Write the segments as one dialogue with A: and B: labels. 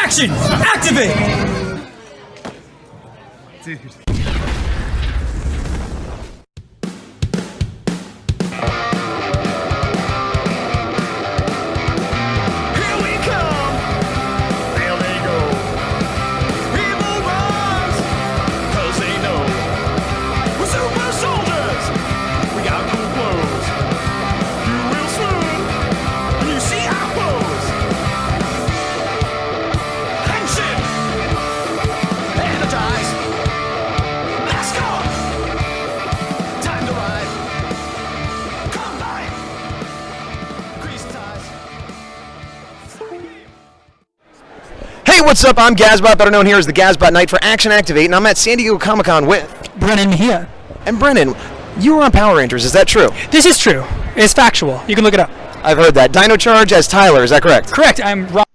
A: Action! Activate!
B: Dude.
C: Hey, what's up? I'm Gazbot, better known here as the Gazbot Knight for Action Activate, and I'm at San Diego Comic-Con with
A: Brennan Mejia.
C: And Brennan, you were on Power Rangers, is that true?
A: This is true. It's factual. You can look it up.
C: I've heard that. Dino Charge as Tyler, is that correct?
A: Correct. I'm Rob.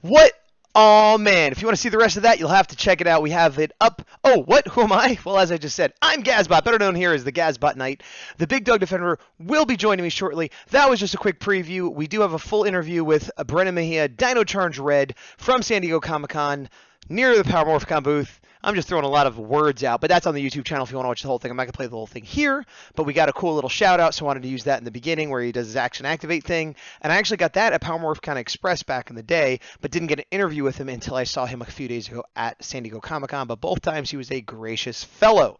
C: What? Oh, man. If you want to see the rest of that, you'll have to check it out. We have it up. Oh, what? Who am I? Well, as I just said, I'm Gazbot, better known here as the Gazbot Knight. The big Dawg Defender will be joining me shortly. That was just a quick preview. We do have a full interview with Brennan Mejia, Dino Charge Red from San Diego Comic-Con near the Power Morphicon booth. I'm just throwing a lot of words out, but that's on the YouTube channel if you want to watch the whole thing. I'm not going to play the whole thing here, but we got a cool little shout out, so I wanted to use that in the beginning where he does his Action Activate thing. And I actually got that at Power Morphicon Express back in the day, but didn't get an interview with him until I saw him a few days ago at San Diego Comic-Con. But both times he was a gracious fellow.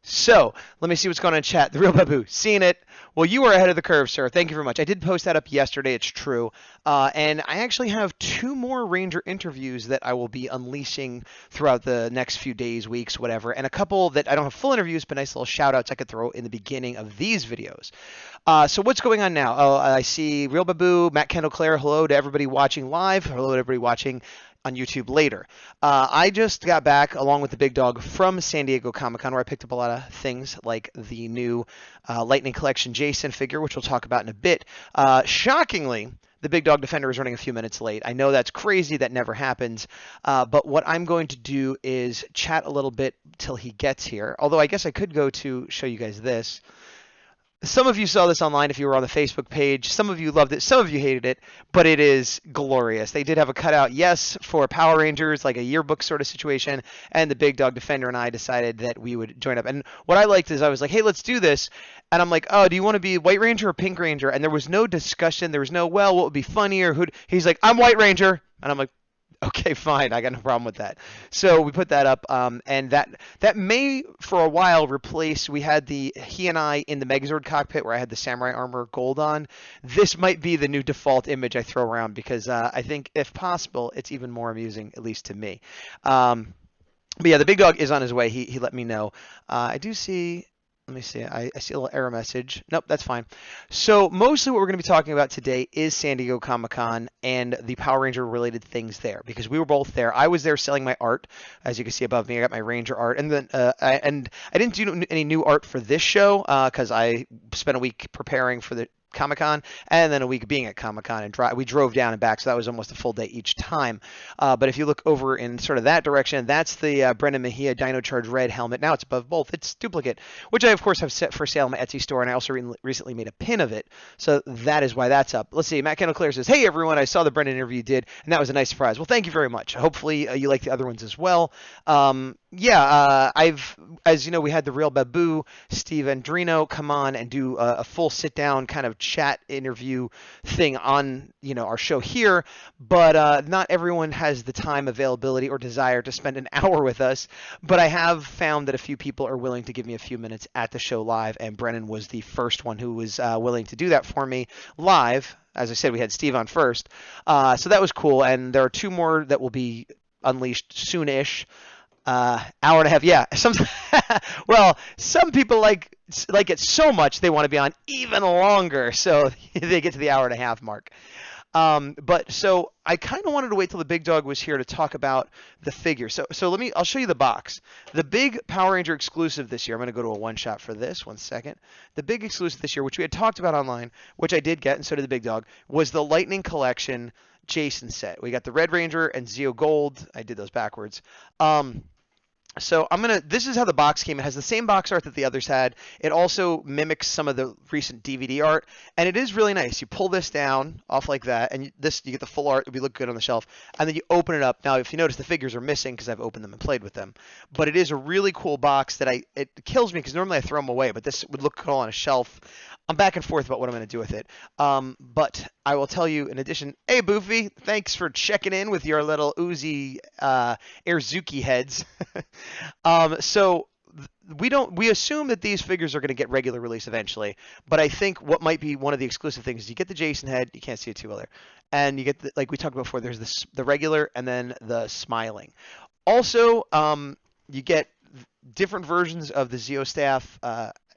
C: So, let me see what's going on in chat. The Real Babu, seeing it. Well, you were ahead of the curve, sir. Thank you very much. I did post that up yesterday. It's true. And I actually have 2 more Ranger interviews that I will be unleashing throughout the next few days, weeks, whatever. And a couple that I don't have full interviews, but nice little shout-outs I could throw in the beginning of these videos. So what's going on now? Oh, I see Real Babu, Matt Kendall Clare. Hello to everybody watching live. Hello to everybody watching on YouTube later. I just got back along with the big dog from San Diego Comic-Con where I picked up a lot of things like the new Lightning Collection Jason figure, which we'll talk about in a bit. Shockingly, the big Dawg Defender is running a few minutes late. I know that's crazy. That never happens. But what I'm going to do is chat a little bit till he gets here. Although I guess I could go to show you guys this. Some of you saw this online if you were on the Facebook page. Some of you loved it. Some of you hated it. But it is glorious. They did have a cutout, yes, for Power Rangers, like a yearbook sort of situation. And the big Dawg Defender and I decided that we would join up. And what I liked is I was like, hey, let's do this. And I'm like, oh, do you want to be White Ranger or Pink Ranger? And there was no discussion. There was no, well, what would be funnier? He's like, I'm White Ranger. And I'm like, okay, fine. I got no problem with that. So we put that up, and that may, for a while, replace. We had he and I in the Megazord cockpit where I had the samurai armor gold on. This might be the new default image I throw around because I think, if possible, it's even more amusing, at least to me. But yeah, the big dog is on his way. He let me know. I do see. Let me see. I see a little error message. Nope, that's fine. So mostly what we're going to be talking about today is San Diego Comic-Con and the Power Ranger related things there because we were both there. I was there selling my art, as you can see above me. I got my Ranger art, and then I didn't do any new art for this show because I spent a week preparing for the Comic-Con and then a week being at Comic-Con, and we drove down and back, so that was almost a full day each time. But if you look over in sort of that direction, that's the Brennan Mejia Dino Charge Red helmet. Now it's above both. It's duplicate, which I of course have set for sale on my Etsy store, and I also recently made a pin of it, so that is why that's up. Let's see. Matt Kendall Clare says, hey everyone, I saw the Brennan interview you did, and that was a nice surprise. Well, thank you very much. Hopefully you like the other ones as well. As you know, we had the Real Babu, Steve Andrino, come on and do a full sit-down kind of chat interview thing on, our show here, but not everyone has the time, availability, or desire to spend an hour with us, but I have found that a few people are willing to give me a few minutes at the show live, and Brennan was the first one who was willing to do that for me live. As I said, we had Steve on first, so that was cool, and there are 2 more that will be unleashed soonish. Hour and a half, yeah. Well, some people like it so much they want to be on even longer, so they get to the hour and a half mark. But so I kind of wanted to wait till the big dog was here to talk about the figure. So I'll show you the box. The big Power Ranger exclusive this year. I'm going to go to a one shot for this. 1 second. The big exclusive this year, which we had talked about online, which I did get, and so did the big dog, was the Lightning Collection Jason set. We got the Red Ranger and Zeo Gold. I did those backwards. So this is how the box came. It has the same box art that the others had. It also mimics some of the recent DVD art, and it is really nice. You pull this down off like that, and you get the full art. It would look good on the shelf, and then you open it up. Now, if you notice, the figures are missing because I've opened them and played with them. But it is a really cool box that it kills me because normally I throw them away, but this would look cool on a shelf. I'm back and forth about what I'm going to do with it. But I will tell you, in addition, hey, Boofy, thanks for checking in with your little Uzi Airzuki heads. So we assume that these figures are going to get regular release eventually, but I think what might be one of the exclusive things is you get the Jason head, you can't see it too well there, and you get like we talked about before, there's the regular and then the smiling. Also, you get different versions of the Zeo staff.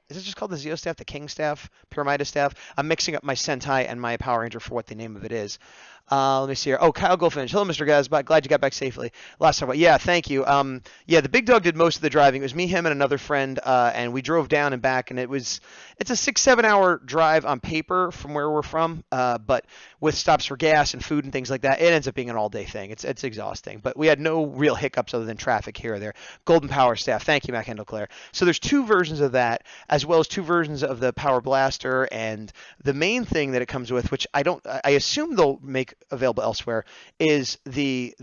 C: Is it just called the Zeo staff, the King staff, Pyramida staff? I'm mixing up my Sentai and my Power Ranger for what the name of it is. Let me see here. Oh, Kyle Goldfinch. Hello, Mr. Gazbot. Glad you got back safely. Last time. Yeah, thank you. Yeah, the big dog did most of the driving. It was me, him, and another friend, and we drove down and back, and it's a 6-7 hour drive on paper from where we're from, but with stops for gas and food and things like that, it ends up being an all-day thing. It's exhausting, but we had no real hiccups other than traffic here or there. Golden Power staff. Thank you, Mac Handle Claire. So there's 2 versions of that, as well as 2 versions of the Power Blaster, and the main thing that it comes with, which I assume they'll make available elsewhere, is the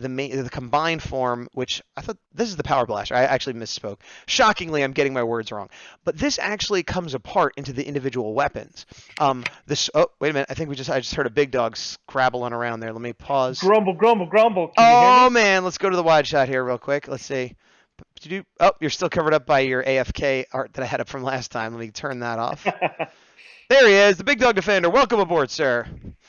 C: combined form, which I thought this is the Power Blaster. I actually misspoke. Shockingly, I'm getting my words wrong. But this actually comes apart into the individual weapons. Oh, wait a minute. I just heard a big dog scrabbling around there. Let me pause.
B: Grumble, grumble, grumble. Can you hear me?
C: Man, let's go to the wide shot here real quick. Let's see. Oh, you're still covered up by your AFK art that I had up from last time. Let me turn that off. There he is, the big dog defender. Welcome aboard, sir.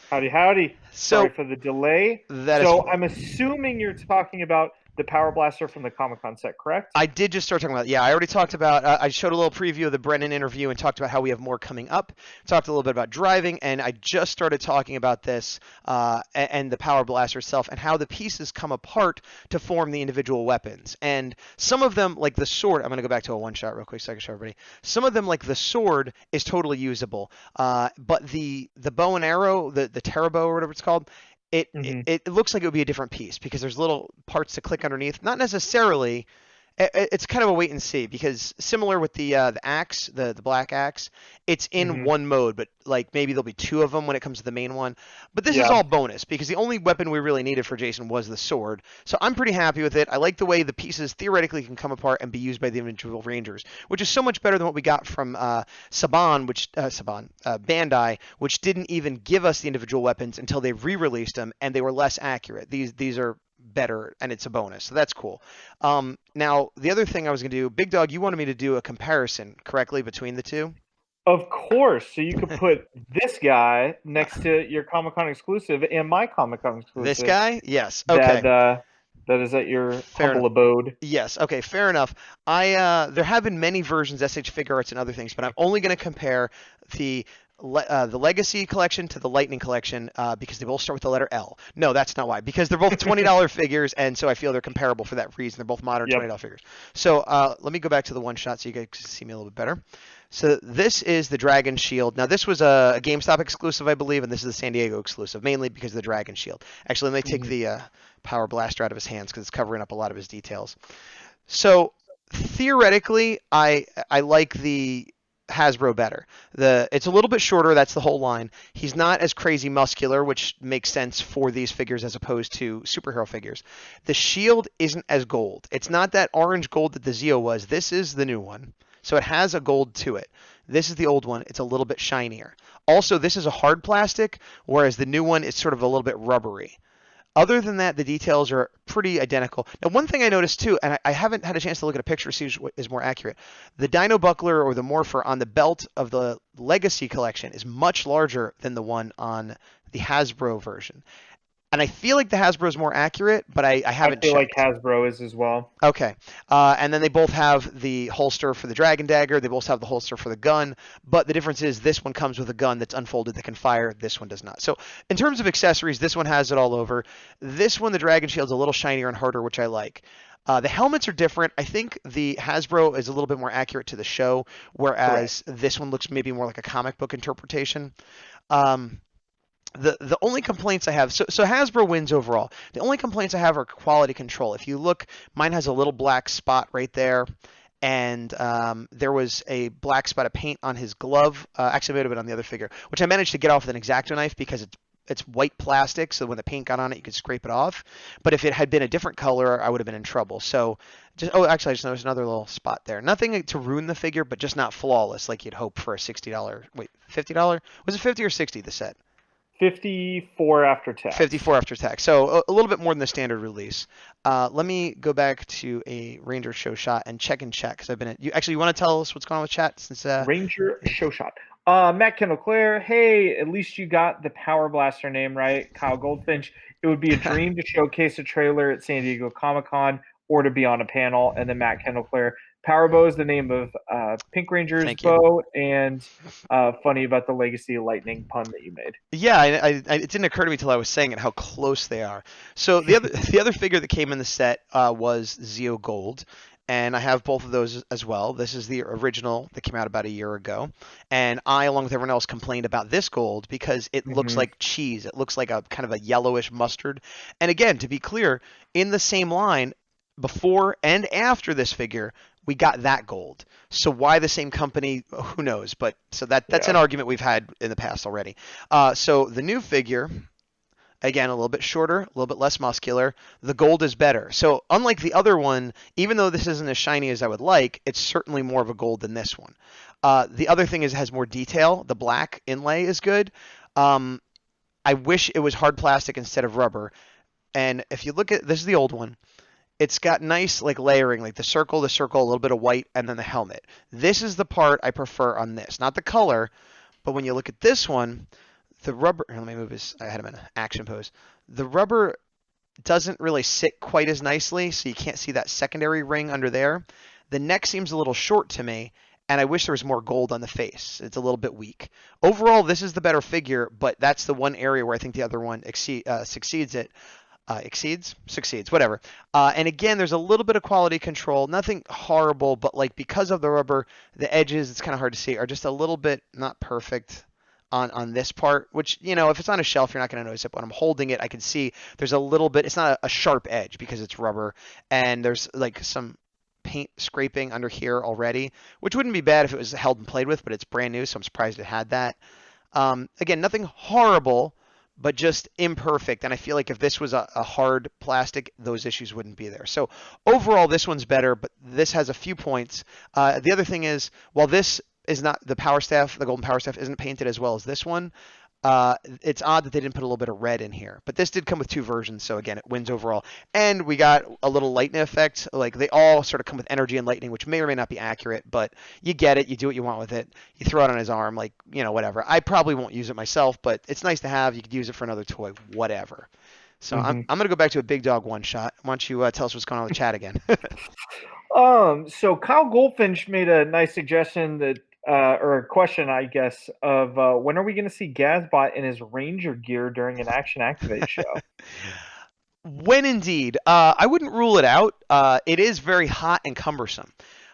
B: Howdy, howdy. Sorry for the delay. I'm assuming you're talking about the Power Blaster from the Comic-Con set, correct?
C: I did just start talking about it. Yeah, I already talked about, I showed a little preview of the Brennan interview and talked about how we have more coming up. Talked a little bit about driving, and I just started talking about this and the Power Blaster itself and how the pieces come apart to form the individual weapons. And some of them, like the sword, I'm going to go back to a one-shot real quick so I can show everybody. Some of them, like the sword, is totally usable. But the bow and arrow, the Terrabo or whatever it's called, it looks like it would be a different piece because there's little parts to click underneath. Not necessarily. It's kind of a wait and see because similar with the axe, the black axe, it's in one mode, but like maybe there'll be 2 of them when it comes to the main one. But this is all bonus because the only weapon we really needed for Jason was the sword. So I'm pretty happy with it. I like the way the pieces theoretically can come apart and be used by the individual Rangers, which is so much better than what we got from Bandai, which didn't even give us the individual weapons until they re-released them, and they were less accurate. These are better, and it's a bonus, so that's cool. Now, the other thing I was going to do, Big Dog, you wanted me to do a comparison correctly between the 2?
B: Of course. So you could put this guy next to your Comic-Con exclusive and my Comic-Con exclusive.
C: This guy? Yes. Okay.
B: That is at your humble abode.
C: Yes. Okay. Fair enough. There have been many versions, SH Figure Arts and other things, but I'm only going to compare the Legacy collection to the Lightning collection because they both start with the letter L. No, that's not why. Because they're both $20 figures, and so I feel they're comparable for that reason. They're both modern $20 figures. So let me go back to the one shot so you guys can see me a little bit better. So this is the Dragon Shield. Now this was a GameStop exclusive, I believe, and this is the San Diego exclusive, mainly because of the Dragon Shield. Actually, let me take the Power Blaster out of his hands because it's covering up a lot of his details. So theoretically, I like the Hasbro better. It's a little bit shorter, that's the whole line. He's not as crazy muscular, which makes sense for these figures as opposed to superhero figures. The shield isn't as gold. It's not that orange gold that the Zeo was. This is the new one. So it has a gold to it. This is the old one. It's a little bit shinier. Also, this is a hard plastic, whereas the new one is sort of a little bit rubbery. Other than that, the details are pretty identical. Now, one thing I noticed too, and I haven't had a chance to look at a picture to see what is more accurate, the Dino Buckler or the Morpher on the belt of the Legacy collection is much larger than the one on the Hasbro version. And I feel like the Hasbro is more accurate, but I haven't checked.
B: I feel like Hasbro is as well.
C: Okay. And then they both have the holster for the Dragon Dagger. They both have the holster for the gun. But the difference is this one comes with a gun that's unfolded that can fire. This one does not. So in terms of accessories, this one has it all over. This one, the Dragon Shield's a little shinier and harder, which I like. The helmets are different. I think the Hasbro is a little bit more accurate to the show, whereas this one looks maybe more like a comic book interpretation. The only complaints I have, so Hasbro wins overall. The only complaints I have are quality control. If you look, mine has a little black spot right there, and there was a black spot of paint on his glove. Actually, it might have been on the other figure, which I managed to get off with an X-Acto knife because it's white plastic, so when the paint got on it, you could scrape it off. But if it had been a different color, I would have been in trouble. So, actually, I just noticed another little spot there. Nothing to ruin the figure, but just not flawless like you'd hope for a $60. Wait, $50? Was it 50 or 60 the set?
B: 54 after tax.
C: 54 after tax. So a little bit more than the standard release. Let me go back to a Ranger show shot and check. Because I've been at you. Actually, you want to tell us what's going on with chat since
B: Ranger show shot. Matt Kendall Clare, hey, at least you got the Power Blaster name right. Kyle Goldfinch. It would be a dream to showcase a trailer at San Diego Comic-Con or to be on a panel. And then Matt Kendall Clare. Power Bow is the name of Pink Ranger's bow, and funny about the Legacy Lightning pun that you made.
C: Yeah, it didn't occur to me until I was saying it how close they are. So the other figure that came in the set was Zeo Gold, and I have both of those as well. This is the original that came out about a year ago, and I, along with everyone else, complained about this gold because it looks like cheese. It looks like a kind of a yellowish mustard. And again, to be clear, in the same line, before and after this figure, we got that gold. So why the same company? Who knows? But so that's an argument we've had in the past already. So the new figure, again, a little bit shorter, a little bit less muscular. The gold is better. So unlike the other one, even though this isn't as shiny as I would like, it's certainly more of a gold than this one. The other thing is it has more detail. The black inlay is good. I wish it was hard plastic instead of rubber. And if you look at, this is the old one. It's got nice like layering, like the circle, a little bit of white, and then the helmet. This is the part I prefer on this, not the color, but when you look at this one, the rubber, let me move this, I had him in an action pose. The rubber doesn't really sit quite as nicely, so you can't see that secondary ring under there. The neck seems a little short to me, and I wish there was more gold on the face. It's a little bit weak. Overall, this is the better figure, but that's the one area where I think the other one succeeds it. Succeeds, whatever. And again, there's a little bit of quality control, nothing horrible, but like because of the rubber, the edges, it's kind of hard to see, are just a little bit not perfect on this part, which, you know, if it's on a shelf, you're not going to notice it, but when I'm holding it, I can see there's a little bit, it's not a sharp edge because it's rubber, and there's like some paint scraping under here already, which wouldn't be bad if it was held and played with, but it's brand new, so I'm surprised it had that. Again, nothing horrible, but just imperfect. And I feel like if this was a hard plastic, those issues wouldn't be there. So overall, this one's better, but this has a few points. The other thing is, while this is not the power staff, the golden power staff isn't painted as well as this one, it's odd that they didn't put a little bit of red in here. But this did come with two versions, so again, it wins overall. And we got a little lightning effect. Like, they all sort of come with energy and lightning, which may or may not be accurate, but you get it. You do what you want with it. You throw it on his arm, like, you know, whatever. I probably won't use it myself, but it's nice to have. You could use it for another toy, whatever. So I'm going to go back to a Big Dog one-shot. Why don't you tell us what's going on with the chat again?
B: So Kyle Goldfinch made a nice suggestion that or a question, I guess, of when are we going to see Gazbot in his Ranger gear during an Action Activate show?
C: When indeed. I wouldn't rule it out. It is very hot and cumbersome.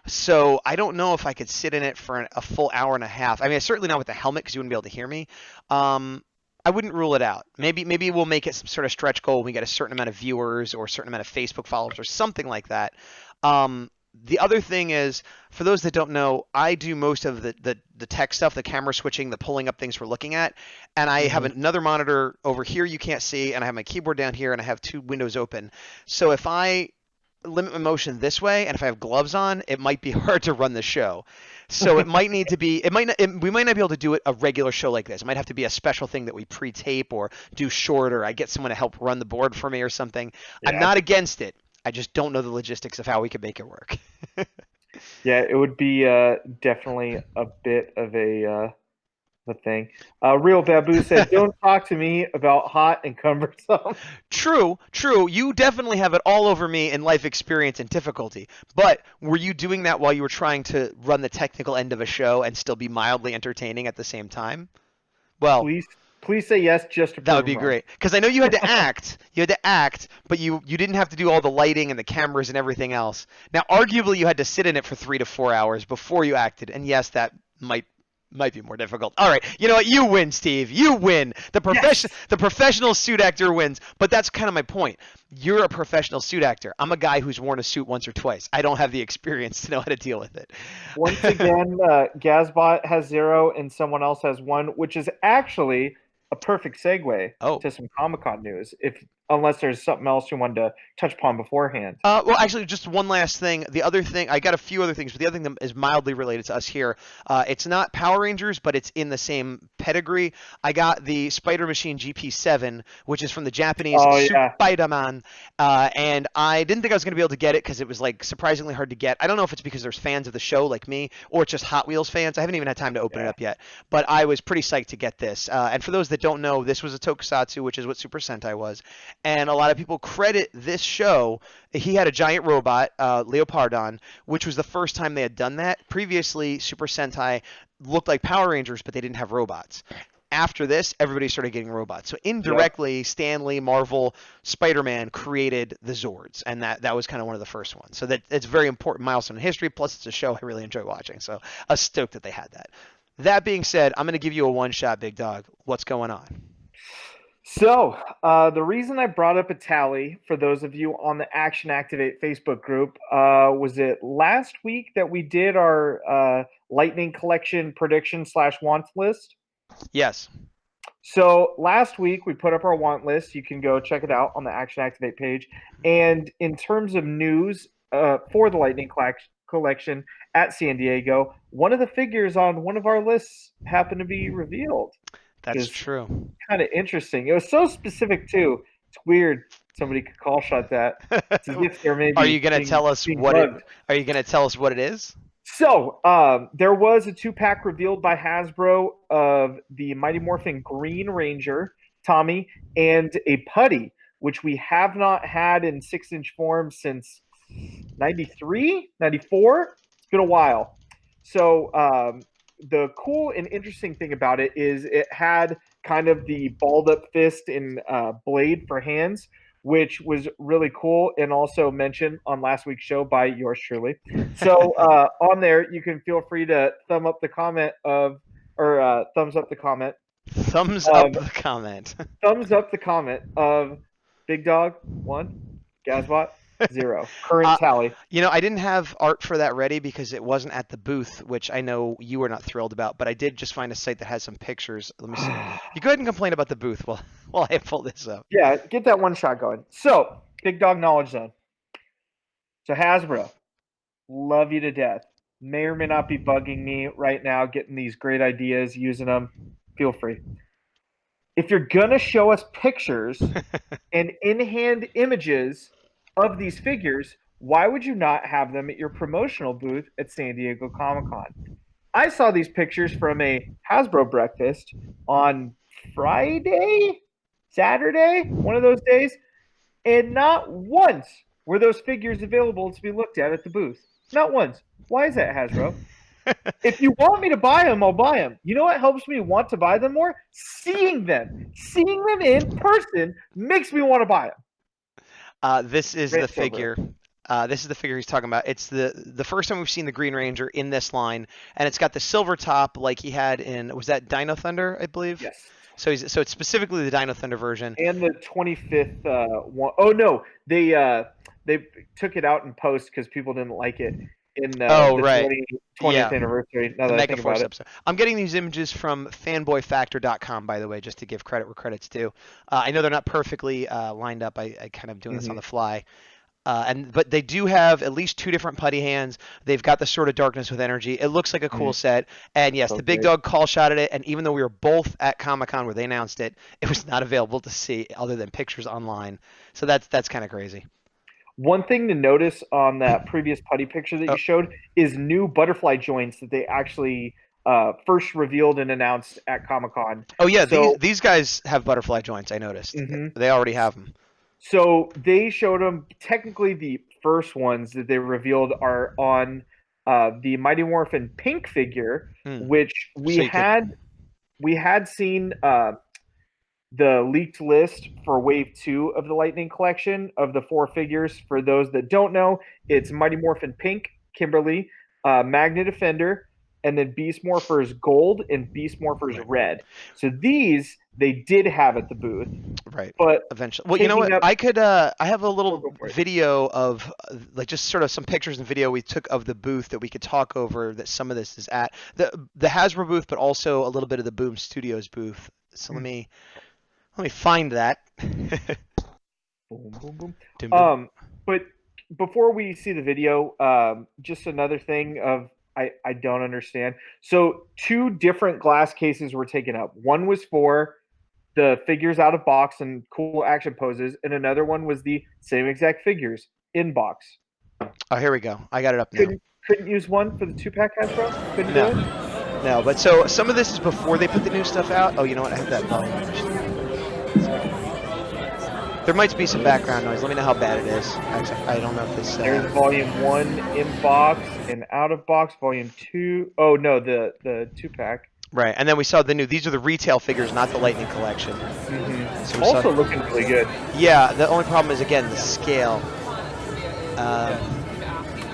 C: So I don't know if I could sit in it for a full hour and a half. I mean, certainly not with the helmet because you wouldn't be able to hear me. I wouldn't rule it out. Maybe we'll make it some sort of stretch goal when we get a certain amount of viewers or a certain amount of Facebook followers or something like that. The other thing is, for those that don't know, I do most of the tech stuff, the camera switching, the pulling up things we're looking at, and I have another monitor over here you can't see, and I have my keyboard down here, and I have two windows open. So if I limit my motion this way, and if I have gloves on, it might be hard to run the show. So it might need to be, we might not be able to do it a regular show like this. It might have to be a special thing that we pre-tape or do shorter. I get someone to help run the board for me or something. Yeah. I'm not against it. I just don't know the logistics of how we could make it work.
B: Yeah, it would be definitely a bit of a thing. Real Babu said, "Don't talk to me about hot and cumbersome."
C: True. You definitely have it all over me in life experience and difficulty. But were you doing that while you were trying to run the technical end of a show and still be mildly entertaining at the same time? Well,
B: Please say yes, just to prove
C: that would be great. Because I know you had to act. But you didn't have to do all the lighting and the cameras and everything else. Now, arguably, you had to sit in it for 3 to 4 hours before you acted. And yes, that might Might be more difficult. All right, you know what? You win, Steve. You win. The professional suit actor wins. But that's kind of my point. You're a professional suit actor. I'm a guy who's worn a suit once or twice. I don't have the experience to know how to deal with it.
B: Once again, Gazbot has 0 and someone else has 1, which is actually a perfect segue to some Comic-Con news. Unless there's something else you wanted to touch upon beforehand.
C: Well, actually, just one last thing. The other thing, I got a few other things, but the other thing that is mildly related to us here. It's not Power Rangers, but it's in the same pedigree. I got the Spider Machine GP7, which is from the Japanese Spider-Man, and I didn't think I was going to be able to get it because it was like surprisingly hard to get. I don't know if it's because there's fans of the show like me, or it's just Hot Wheels fans. I haven't even had time to open it up yet, but I was pretty psyched to get this. And for those that don't know, this was a tokusatsu, which is what Super Sentai was. And a lot of people credit this show. He had a giant robot, Leopardon, which was the first time they had done that. Previously, Super Sentai looked like Power Rangers, but they didn't have robots. After this, everybody started getting robots. So indirectly, Stan Lee, Marvel, Spider-Man created the Zords, and that was kind of one of the first ones. So it's a very important milestone in history, plus it's a show I really enjoy watching. So I'm stoked that they had that. That being said, I'm going to give you a one-shot, Big Dog. What's going on?
B: So, the reason I brought up a tally, for those of you on the Action Activate Facebook group, was it last week that we did our Lightning Collection prediction / want list?
C: Yes.
B: So, last week we put up our want list. You can go check it out on the Action Activate page. And in terms of news for the Lightning Collection at San Diego, one of the figures on one of our lists happened to be revealed.
C: That's true.
B: Kind of interesting. It was so specific too. It's weird. Somebody could call shot that.
C: Are you going to tell us what it? Are you going to tell us what it is?
B: So there was a 2-pack revealed by Hasbro of the Mighty Morphin Green Ranger, Tommy, and a putty, which we have not had in 6-inch form since 93, 94. It's been a while. So the cool and interesting thing about it is it had kind of the balled up fist and blade for hands, which was really cool and also mentioned on last week's show by yours truly. So on there, you can feel free to thumbs up the comment. Thumbs up the comment of Big Dog 1, Gazbot 0. Current tally.
C: You know, I didn't have art for that ready because it wasn't at the booth, which I know you were not thrilled about, but I did just find a site that has some pictures. Let me see. You go ahead and complain about the booth while I pull this up.
B: Yeah, get that one shot going. So, Big Dog Knowledge Zone. So, Hasbro, love you to death. May or may not be bugging me right now, getting these great ideas, using them. Feel free. If you're going to show us pictures and in-hand images of these figures, why would you not have them at your promotional booth at San Diego Comic-Con? I saw these pictures from a Hasbro breakfast on Friday, Saturday, one of those days, and not once were those figures available to be looked at the booth. Not once. Why is that, Hasbro? If you want me to buy them, I'll buy them. You know what helps me want to buy them more? Seeing them. Seeing them in person makes me want to buy them.
C: This is the figure. This is the figure he's talking about. It's the first time we've seen the Green Ranger in this line, and it's got the silver top like he had in, was that Dino Thunder, I believe?
B: Yes.
C: So it's specifically the Dino Thunder version.
B: And the 25th one. Oh no, they took it out in post because people didn't like it in the 20th anniversary. Now that I think about it.
C: Episode. I'm getting these images from fanboyfactor.com, by the way, just to give credit where credit's due. I know they're not perfectly lined up. I kind of doing this on the fly. But they do have at least 2 different putty hands. They've got the Sword of Darkness with energy. It looks like a cool set. And yes, the Big Dog call shotted it. And even though we were both at Comic-Con where they announced it, it was not available to see other than pictures online. So that's kind of crazy.
B: One thing to notice on that previous putty picture that you showed is new butterfly joints that they actually first revealed and announced at Comic-Con.
C: Oh yeah, so, these guys have butterfly joints. I noticed. They already have them.
B: So they showed them. Technically, the first ones that they revealed are on the Mighty Morphin Pink figure, which we had seen the leaked list for Wave 2 of the Lightning Collection of the 4 figures. For those that don't know, it's Mighty Morphin Pink, Kimberly, Magna Defender, and then Beast Morphers Gold and Beast Morphers Red. So these they did have at the booth.
C: Right.
B: But
C: eventually, well, you know what? I could. I have a little
B: go for it.
C: video of like just sort of some pictures and video we took of the booth that we could talk over. That some of this is at the Hasbro booth, but also a little bit of the Boom Studios booth. So let me find that.
B: Boom, boom, boom. But before we see the video, just another thing of I don't understand. So 2 different glass cases were taken up. One was for the figures out of box and cool action poses, and another one was the same exact figures in box.
C: Oh, here we go. I got it up now.
B: Couldn't use one for the 2-pack Hasbro? Couldn't do it?
C: No, but so some of this is before they put the new stuff out. Oh, you know what? I have that volume. There might be some background noise. Let me know how bad it is. I don't know if this...
B: There's volume 1 in box and out of box. Volume 2... Oh, no, the 2-pack.
C: Right, and then we saw the new... These are the retail figures, not the Lightning Collection.
B: Mm-hmm. So also looking really good.
C: Yeah, the only problem is, again, the scale.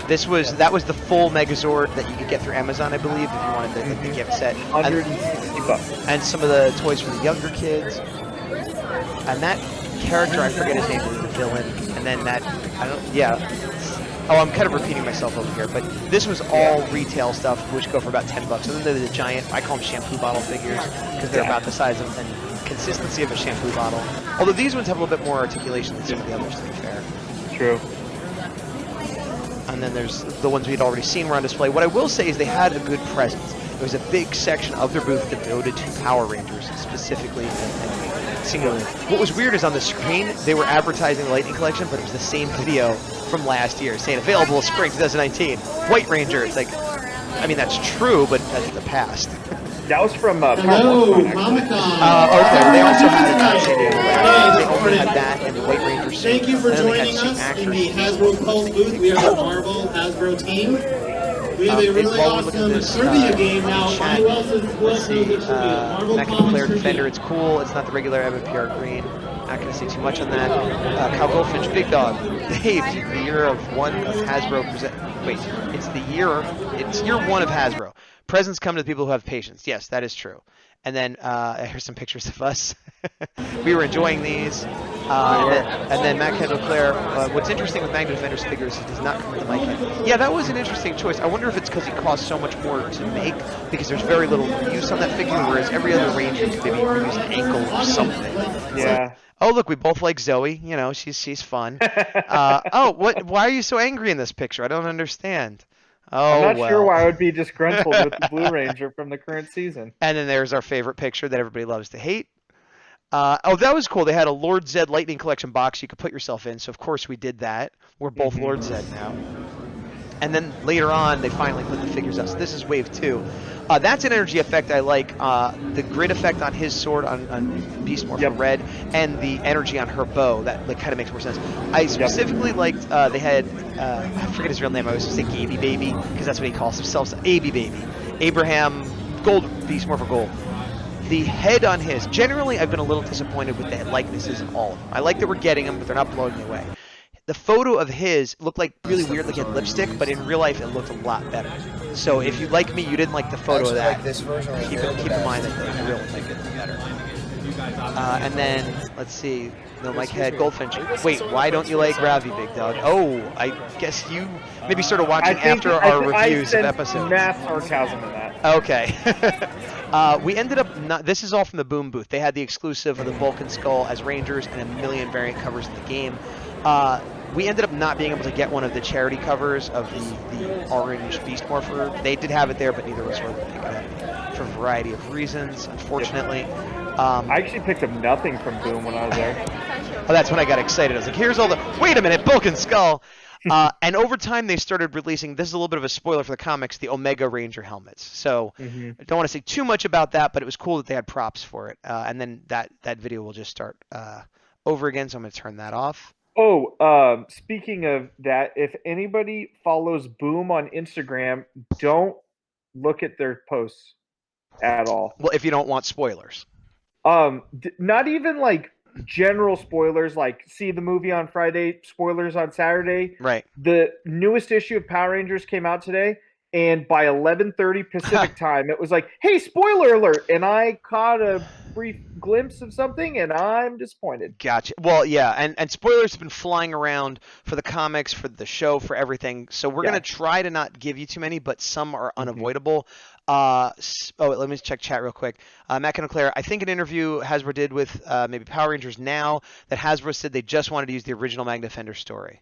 C: That was the full Megazord that you could get through Amazon, I believe, if you wanted the gift set.
B: $160.
C: And some of the toys for the younger kids. And that character, I forget his name, is the villain. And then that, Oh, I'm kind of repeating myself over here, but this was all retail stuff, which go for about $10. And then there's the giant, I call them shampoo bottle figures, because they're about the size of and consistency of a shampoo bottle. Although these ones have a little bit more articulation than some of the others, to be fair.
B: True.
C: And then there's the ones we'd already seen were on display. What I will say is they had a good presence. There was a big section of their booth devoted to Power Rangers, specifically and singularly. What was weird is on the screen, they were advertising the Lightning Collection, but it was the same video from last year, saying available spring 2019, White Rangers. Like, I mean, that's true, but that's in the past.
B: That was from
D: Hello,
C: okay, they also had it on San Diego West. They only had that and the White Ranger suit.
D: Thank you for joining us in the Hasbro Pulse booth. We are the Marvel Hasbro team. We have a really awesome trivia game now. Who else knows the trivia? Marvel
C: Dawg Defender, it's cool. It's not the regular MPR green. Not going to say too much on that. Cow Goldfinch, Big Dog. Dave, the year of one of Hasbro Wait, it's year 1 of Hasbro. Presents come to the people who have patience. Yes, that is true. And then here's some pictures of us. We were enjoying these. And then Matt Kendall Claire. What's interesting with Magna Defender's figures is it does not come with the mic head. Yeah, that was an interesting choice. I wonder if it's because it costs so much more to make, because there's very little reuse on that figure, whereas every other Ranger could maybe reuse an ankle or something.
B: Yeah.
C: Oh, look, we both like Zoe. You know, she's fun. Why are you so angry in this picture? I don't understand. Oh,
B: I'm not sure why I would be disgruntled with the Blue Ranger from the current season.
C: And then there's our favorite picture that everybody loves to hate. That was cool. They had a Lord Zed Lightning Collection box you could put yourself in, so of course we did that. We're both Lord Zed now. And then later on, they finally put the figures out. So this is Wave 2. That's an energy effect I like. The grid effect on his sword on Beast Morpher Red, and the energy on her bow. That kind of makes more sense. I specifically liked they had, I forget his real name. I was going to say Gaby Baby, because that's what he calls himself. AB Baby. Abraham Gold, Beast Morpher Gold. The head on his, generally I've been a little disappointed with the head likenesses in all of them. I like that we're getting them, but they're not blowing me away. The photo of his looked like really weird, like he had lipstick, but in real life it looked a lot better. So if you like me, you didn't like the photo of that.
E: Like this version right
C: keep in mind that the real one might get better. And then let's see, no Mike had Goldfinch. Wait, why don't you like Ravi, Big Dog? Oh, I guess you maybe started watching after our reviews of episodes.
B: Mass sarcasm in that.
C: Okay. We ended up not. This is all from the Boom booth. They had the exclusive of the Vulcan Skull as Rangers and a million variant covers in the game. We ended up not being able to get one of the charity covers of the orange Beast Morpher. They did have it there, but neither of us were able to pick it up for a variety of reasons, unfortunately.
B: I actually picked up nothing from Boom when I was there.
C: Oh, that's when I got excited. I was like, here's all the... Wait a minute, Vulcan Skull! And over time, they started releasing... This is a little bit of a spoiler for the comics, the Omega Ranger helmets. So I don't want to say too much about that, but it was cool that they had props for it. And then that video will just start over again, so I'm going to turn that off.
B: Oh, speaking of that, if anybody follows Boom on Instagram, don't look at their posts at all.
C: Well, if you don't want spoilers.
B: Not even like general spoilers, like see the movie on Friday, spoilers on Saturday.
C: Right.
B: The newest issue of Power Rangers came out today. and by 11:30 Pacific time, it was like, "Hey, spoiler alert!" And I caught a brief glimpse of something, and I'm disappointed.
C: Gotcha. Well, yeah, and spoilers have been flying around for the comics, for the show, for everything. So we're gonna try to not give you too many, but some are unavoidable. Let me check chat real quick. Matt Claire, I think an interview Hasbro did with maybe Power Rangers Now that Hasbro said they just wanted to use the original Magna Defender story.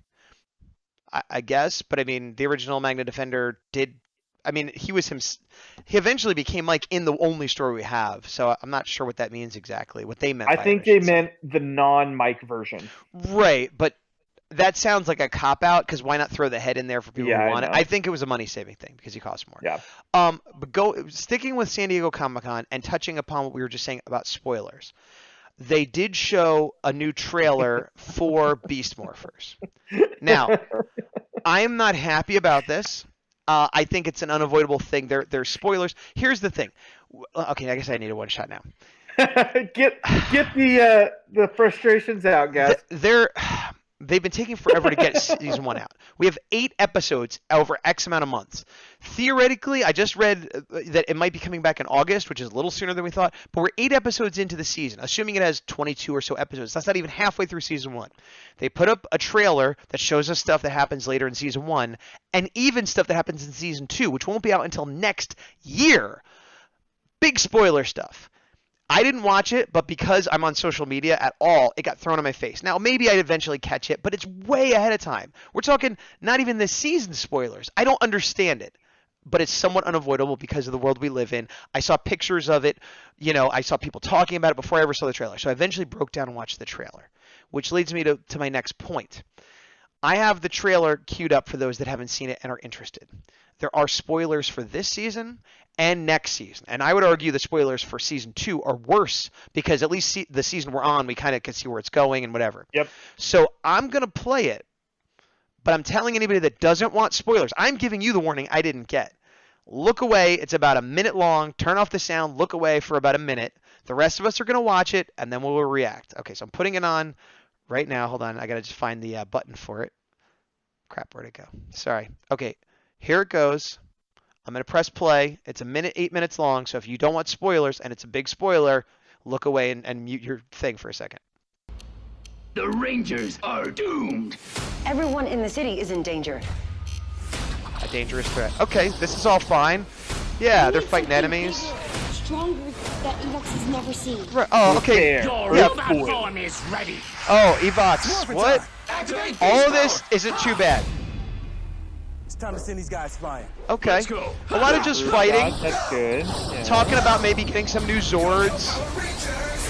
C: I guess, but I mean, the original Magna Defender did. I mean, he eventually became Mike in the only story we have. So I'm not sure what that means exactly. What they meant.
B: I think they meant the non-Mike version.
C: Right, but that sounds like a cop out because why not throw the head in there for people who want it? I think it was a money saving thing because he costs more.
B: Yeah.
C: But sticking with San Diego Comic-Con and touching upon what we were just saying about spoilers. They did show a new trailer for Beast Morphers. Now, I am not happy about this. I think it's an unavoidable thing. There's spoilers. Here's the thing. Okay, I guess I need a one shot now.
B: Get the frustrations out, guys.
C: They've been taking forever to get season 1 out. We have 8 episodes over X amount of months. Theoretically, I just read that it might be coming back in August, which is a little sooner than we thought, but we're 8 episodes into the season, assuming it has 22 or so episodes. That's not even halfway through season 1. They put up a trailer that shows us stuff that happens later in season 1, and even stuff that happens in season 2, which won't be out until next year. Big spoiler stuff. I didn't watch it, but because I'm on social media at all, it got thrown in my face. Now, maybe I'd eventually catch it, but it's way ahead of time. We're talking not even this season spoilers. I don't understand it, but it's somewhat unavoidable because of the world we live in. I saw pictures of it. I saw people talking about it before I ever saw the trailer. So I eventually broke down and watched the trailer, which leads me to my next point. I have the trailer queued up for those that haven't seen it and are interested. There are spoilers for this season and next season. And I would argue the spoilers for season 2 are worse because at least the season we're on, we kind of can see where it's going and whatever.
B: Yep.
C: So I'm going to play it, but I'm telling anybody that doesn't want spoilers, I'm giving you the warning I didn't get. Look away. It's about a minute long. Turn off the sound. Look away for about a minute. The rest of us are going to watch it, and then we'll react. Okay, so I'm putting it on right now. Hold on. I got to just find the button for it. Crap, where'd it go? Sorry. Okay, here it goes. I'm going to press play. It's a minute, 8 minutes long, so if you don't want spoilers, and it's a big spoiler, look away and mute your thing for a second.
E: The Rangers are doomed.
F: Everyone in the city is in danger.
C: A dangerous threat. Okay, this is all fine. Yeah, they're fighting enemies.
G: Stronger that Evox has never seen.
C: Right. Oh, okay.
E: Your
C: Yeah.
E: robot form is ready.
C: Oh, Evox. What? All of this isn't too bad.
H: It's time to send these guys flying.
C: Okay.
E: Let's go.
C: A lot of just fighting.
B: That's good. Yeah.
C: Talking about maybe getting some new Zords.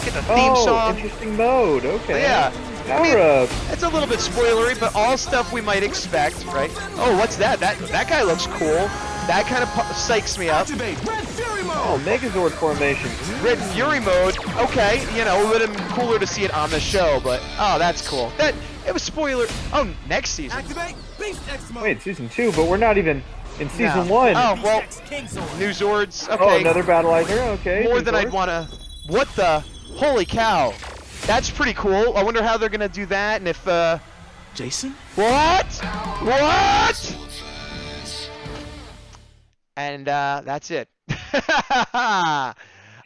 C: Get the theme song.
B: Interesting mode. Okay.
C: Yeah. I mean,
B: Power up.
C: it's a little bit spoilery, but all stuff we might expect, right? Oh, what's that? That guy looks cool. That kind of psychs me up.
E: Activate Red Fury mode.
B: Oh, Megazord formation.
C: Red Fury mode. Okay, it would have been cooler to see it on the show, but oh, that's cool. It was spoiler. Oh, next season.
H: Activate Beast X mode.
B: Wait, season 2, but we're not even in season
C: No.
B: 1.
C: Oh, well,
H: King Zord.
C: new Zords.
B: Oh,
C: Okay.
B: another battleizer. Okay.
C: More
B: new
C: than I'd
B: Zord.
C: want to. What the? Holy cow. That's pretty cool. I wonder how they're going to do that and if,
H: Jason?
C: What? What? And that's it. All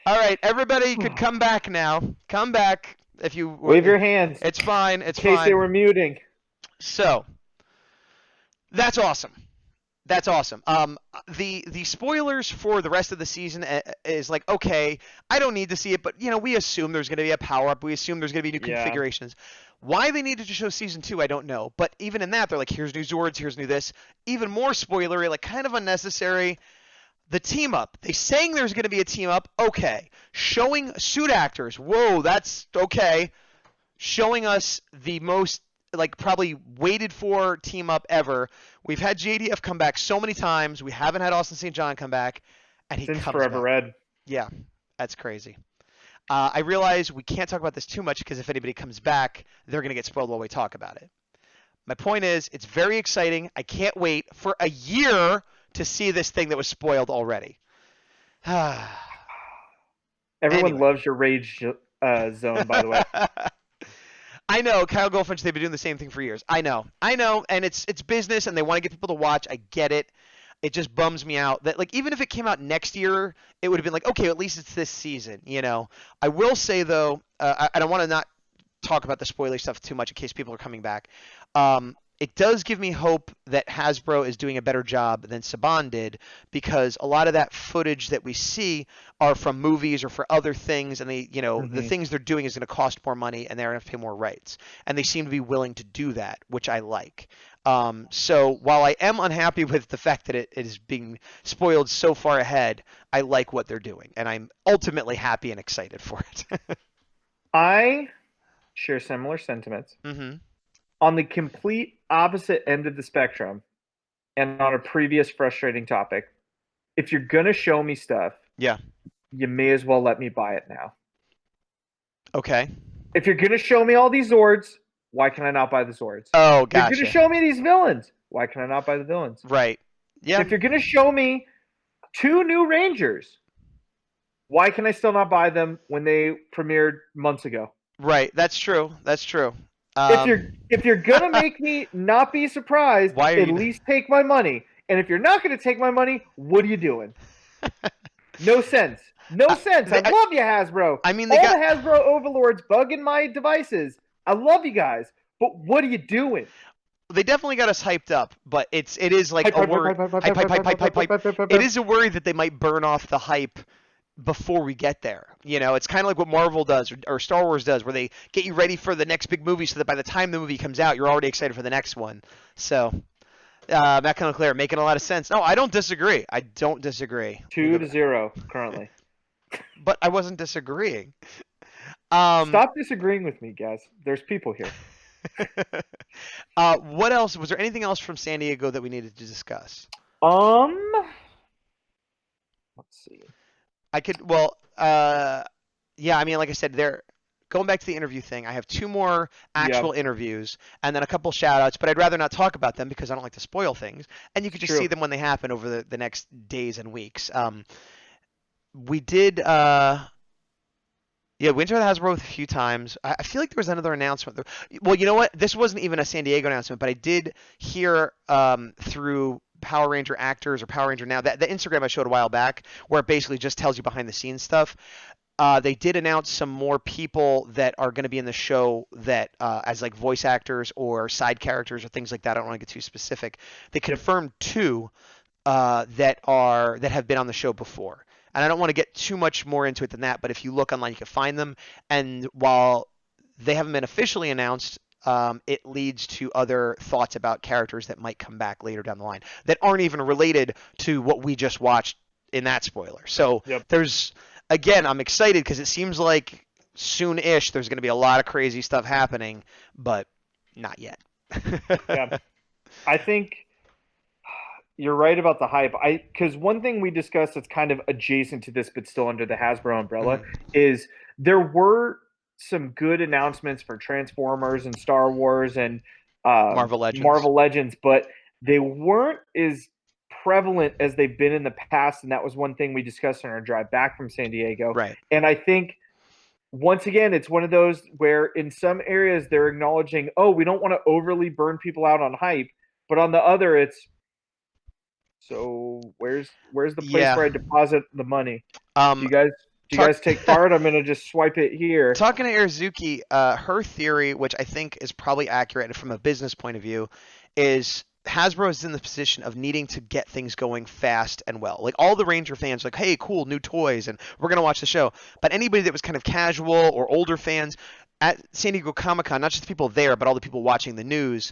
C: right, everybody could come back now. Come back if you
B: Wave your hands.
C: It's fine. It's
B: in case
C: fine.
B: they were muting.
C: So that's awesome. That's awesome. The spoilers for the rest of the season is like, okay, I don't need to see it, but we assume there's going to be a power up. We assume there's going to be new configurations. Why they needed to show season 2, I don't know. But even in that, they're like, here's new Zords, here's new this. Even more spoilery, like kind of unnecessary. The team up. They saying there's going to be a team up. Okay. Showing suit actors. Whoa, that's okay. Showing us the most probably waited for team up ever. We've had JDF come back so many times. We haven't had Austin St. John come back, and he
B: Since
C: comes
B: Forever
C: back.
B: Red.
C: Yeah, that's crazy. I realize we can't talk about this too much because if anybody comes back, they're going to get spoiled while we talk about it. My point is, it's very exciting. I can't wait for a year to see this thing that was spoiled already.
B: Everyone
C: Anyway.
B: loves your rage zone, by the way.
C: I know, Kyle Goldfinch, they've been doing the same thing for years. I know, and it's business, and they want to get people to watch. I get it. it just bums me out that, like, even if it came out next year, it would have been like, okay, at least it's this season, you know. I will say though, I don't want to not talk about the spoiler stuff too much in case people are coming back. It does give me hope that Hasbro is doing a better job than Saban did, because a lot of that footage that we see are from movies or for other things, and they, you know, the things they're doing is going to cost more money, and they're going to have to pay more rights, and they seem to be willing to do that, which I like. So while I am unhappy with the fact that it is being spoiled so far ahead, I like what they're doing, and I'm ultimately happy and excited for it.
B: I share similar sentiments. On the complete opposite end of the spectrum, and on a previous frustrating topic, if you're going to show me stuff,
C: yeah,
B: you may as well let me buy it now.
C: Okay.
B: If you're going to show me all these Zords, why can I not buy the Zords?
C: Oh,
B: If you're
C: gotcha.
B: going to show me these villains, why can I not buy the villains?
C: Right. Yeah.
B: If you're going to show me 2 new Rangers, why can I still not buy them when they premiered months ago?
C: Right. That's true. That's true.
B: If you're gonna make me not be surprised,
C: Why are
B: at
C: you...
B: least take my money. And if you're not gonna take my money, what are you doing? No sense. No sense. I love you, Hasbro.
C: I mean,
B: all the Hasbro overlords bugging my devices. I love you guys, but what are you doing?
C: They definitely got us hyped up, but it is like a worry. Hype. It is a worry that they might burn off the hype before we get there. You know, it's kind of like what Marvel does or Star Wars does, where they get you ready for the next big movie so that by the time the movie comes out, you're already excited for the next one. So, Matt Clear, making a lot of sense. No, I don't disagree.
B: 2-0 currently.
C: But I wasn't disagreeing.
B: Stop disagreeing with me, guys. There's people here.
C: What else? Was there anything else from San Diego that we needed to discuss?
B: Let's see.
C: Yeah, I mean, like I said, going back to the interview thing, I have 2 more actual interviews and then a couple shout-outs, but I'd rather not talk about them because I don't like to spoil things, and you can just see them when they happen over the next days and weeks. We did, we went to the Hasbro a few times. I feel like there was another announcement. Well, you know what? This wasn't even a San Diego announcement, but I did hear through Power Ranger Actors or Power Ranger Now, the Instagram I showed a while back, where it basically just tells you behind the scenes stuff. They did announce some more people that are going to be in the show that as like voice actors or side characters or things like that. I don't want to get too specific. They confirmed 2 that have been on the show before. And I don't want to get too much more into it than that, but if you look online, you can find them. And while they haven't been officially announced, it leads to other thoughts about characters that might come back later down the line that aren't even related to what we just watched in that spoiler. So there's, again, I'm excited because it seems like soon-ish there's going to be a lot of crazy stuff happening, but not yet.
B: Yeah. I think you're right about the hype. Because one thing we discussed that's kind of adjacent to this but still under the Hasbro umbrella is there were some good announcements for Transformers and Star Wars and
C: Marvel Legends,
B: but they weren't as prevalent as they've been in the past, and that was one thing we discussed on our drive back from San Diego.
C: Right.
B: And I think, once again, it's one of those where in some areas they're acknowledging, oh, we don't want to overly burn people out on hype, but on the other, it's, so where's the place where I deposit the money? Do you guys take part? I'm going to just swipe it here.
C: Talking to Arizuki, her theory, which I think is probably accurate from a business point of view, is Hasbro is in the position of needing to get things going fast and well. Like, all the Ranger fans are like, hey, cool, new toys, and we're going to watch the show. But anybody that was kind of casual or older fans at San Diego Comic-Con, not just the people there, but all the people watching the news,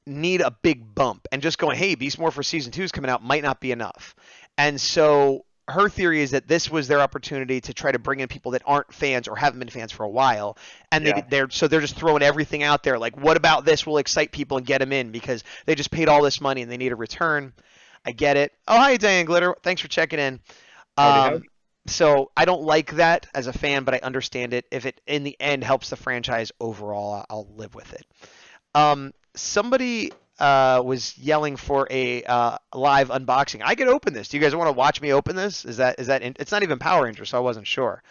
C: need a big bump. And just going, hey, Beast Morphers Season 2 is coming out might not be enough. And so her theory is that this was their opportunity to try to bring in people that aren't fans or haven't been fans for a while, and they're just throwing everything out there. Like, what about this will excite people and get them in because they just paid all this money and they need a return. I get it. Oh, hi, Diane Glitter. Thanks for checking in. So I don't like that as a fan, but I understand it. If it in the end helps the franchise overall, I'll live with it. Somebody was yelling for a live unboxing. I could open this. Do you guys want to watch me open this? Is that it's not even Power Rangers, so I wasn't sure.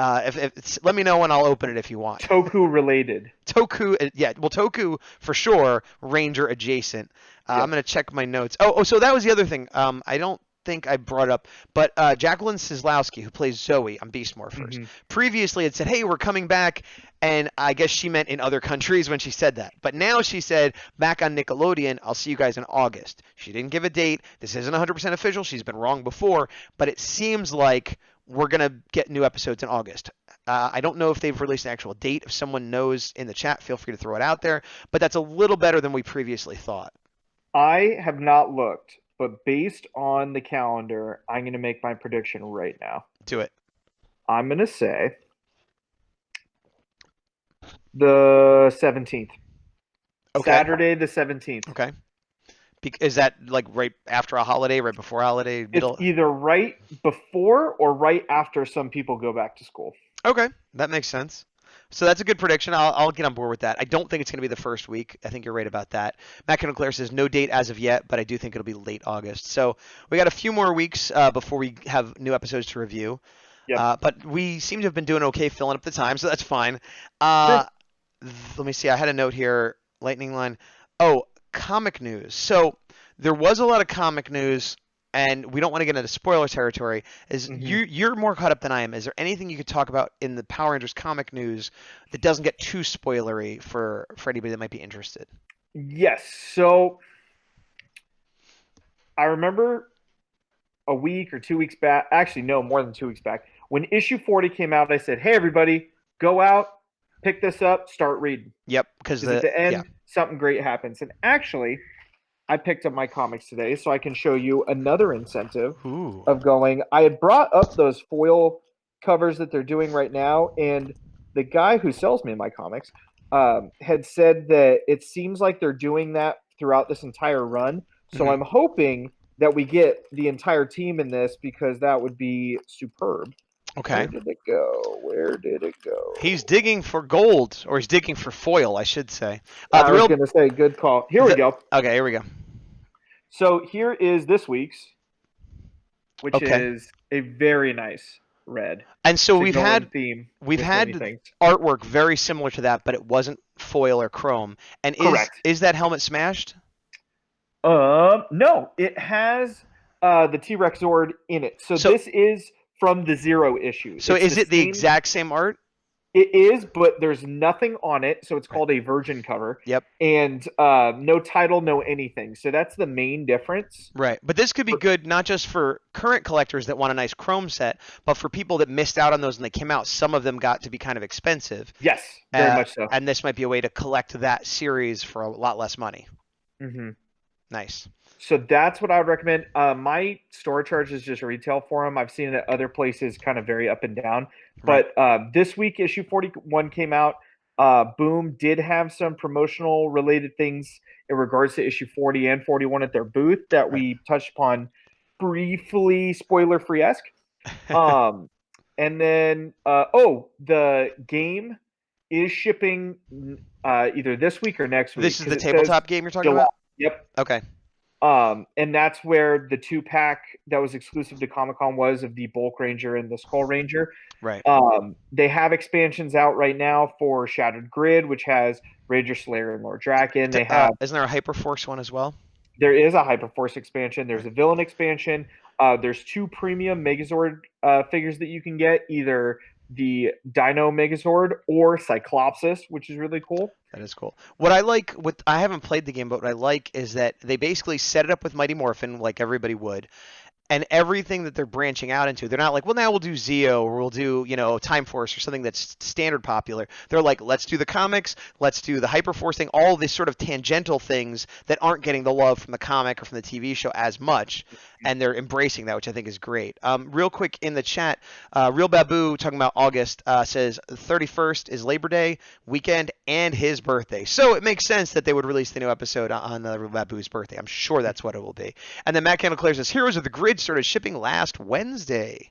C: If it's, let me know and I'll open it if you want.
B: Toku related.
C: Toku, yeah, well, Toku for sure, Ranger adjacent. I'm gonna check my notes. Oh, so that was the other thing. I don't think I brought up, but Jacqueline Sislowski, who plays Zoe on Beast Morphers, previously had said, "Hey, we're coming back," and I guess she meant in other countries when she said that. But now she said, "Back on Nickelodeon. I'll see you guys in August." She didn't give a date. This isn't 100% official. She's been wrong before, but it seems like we're going to get new episodes in August. I don't know if they've released an actual date. If someone knows in the chat, feel free to throw it out there. But that's a little better than we previously thought.
B: I have not looked, but based on the calendar, I'm going to make my prediction right now.
C: Do it.
B: I'm going to say the 17th.
C: Okay.
B: Saturday the 17th.
C: Okay. Is that like right after a holiday, right before a holiday, middle?
B: It's either right before or right after some people go back to school.
C: Okay, that makes sense. So that's a good prediction. I'll get on board with that. I don't think it's going to be the first week. I think you're right about that. Matt Claire says no date as of yet, but I do think it'll be late August. So we got a few more weeks before we have new episodes to review.
B: Yep.
C: But we seem to have been doing okay filling up the time, so that's fine.
B: Sure.
C: Let me see. I had a note here. Lightning line. Oh, comic news. So there was a lot of comic news, and we don't want to get into spoiler territory. You're more caught up than I am. Is there anything you could talk about in the Power Rangers comic news that doesn't get too spoilery for anybody that might be interested?
B: Yes. So I remember a week or 2 weeks back, actually no, more than 2 weeks back, when issue 40 came out, I said, "Hey everybody, go out, pick this up, start reading."
C: Yep, because
B: at the end, something great happens. And actually, I picked up my comics today, so I can show you another incentive of going. I had brought up those foil covers that they're doing right now, and the guy who sells me my comics had said that it seems like they're doing that throughout this entire run. So I'm hoping that we get the entire team in this, because that would be superb.
C: Okay.
B: Where did it go? Where did it go?
C: He's digging for gold, or he's digging for foil, I should say.
B: I was going to say, good call. Here we go.
C: Okay, here we go.
B: So here is this week's, which is a very nice red.
C: And so we've had
B: artwork
C: very similar to that, but it wasn't foil or chrome. And is that helmet smashed?
B: No, it has the T-Rex Zord in it. So this is from the Zero issue.
C: So is it the exact same art?
B: It is, but there's nothing on it, so it's called a virgin cover.
C: Yep.
B: And no title, no anything. So that's the main difference.
C: Right. But this could be good not just for current collectors that want a nice chrome set, but for people that missed out on those when they came out. Some of them got to be kind of expensive.
B: Yes, very much so.
C: And this might be a way to collect that series for a lot less money.
B: Mm-hmm.
C: Nice.
B: So that's what I would recommend. My store charge is just retail for them. I've seen it at other places kind of vary up and down. But this week, issue 41 came out. Boom did have some promotional related things in regards to issue 40 and 41 at their booth that we touched upon briefly, spoiler-free-esque. And then, the game is shipping either this week or next week.
C: This is the tabletop game you're talking about?
B: Yep.
C: Okay.
B: And that's where the 2-pack that was exclusive to Comic-Con was, of the Bulk Ranger and the Skull Ranger.
C: Right.
B: They have expansions out right now for Shattered Grid, which has Ranger Slayer and Lord Draken. They have.
C: Isn't there a Hyperforce one as well?
B: There is a Hyperforce expansion. There's a Villain expansion. There's 2 premium Megazord figures that you can get, either the Dino Megazord or Cyclopsis, which is really cool.
C: That is cool. What I like, I haven't played the game, but what I like is that they basically set it up with Mighty Morphin like everybody would. And everything that they're branching out into, they're not like, well, now we'll do Zeo or we'll do, Time Force or something that's standard popular. They're like, let's do the comics, let's do the Hyperforce thing, all these sort of tangential things that aren't getting the love from the comic or from the TV show as much. And they're embracing that, which I think is great. Real quick in the chat, Real Babu, talking about August, says 31st is Labor Day weekend and his birthday. So it makes sense that they would release the new episode on Real Babu's birthday. I'm sure that's what it will be. And then Matt Claire says, Heroes of the Grid started shipping last Wednesday.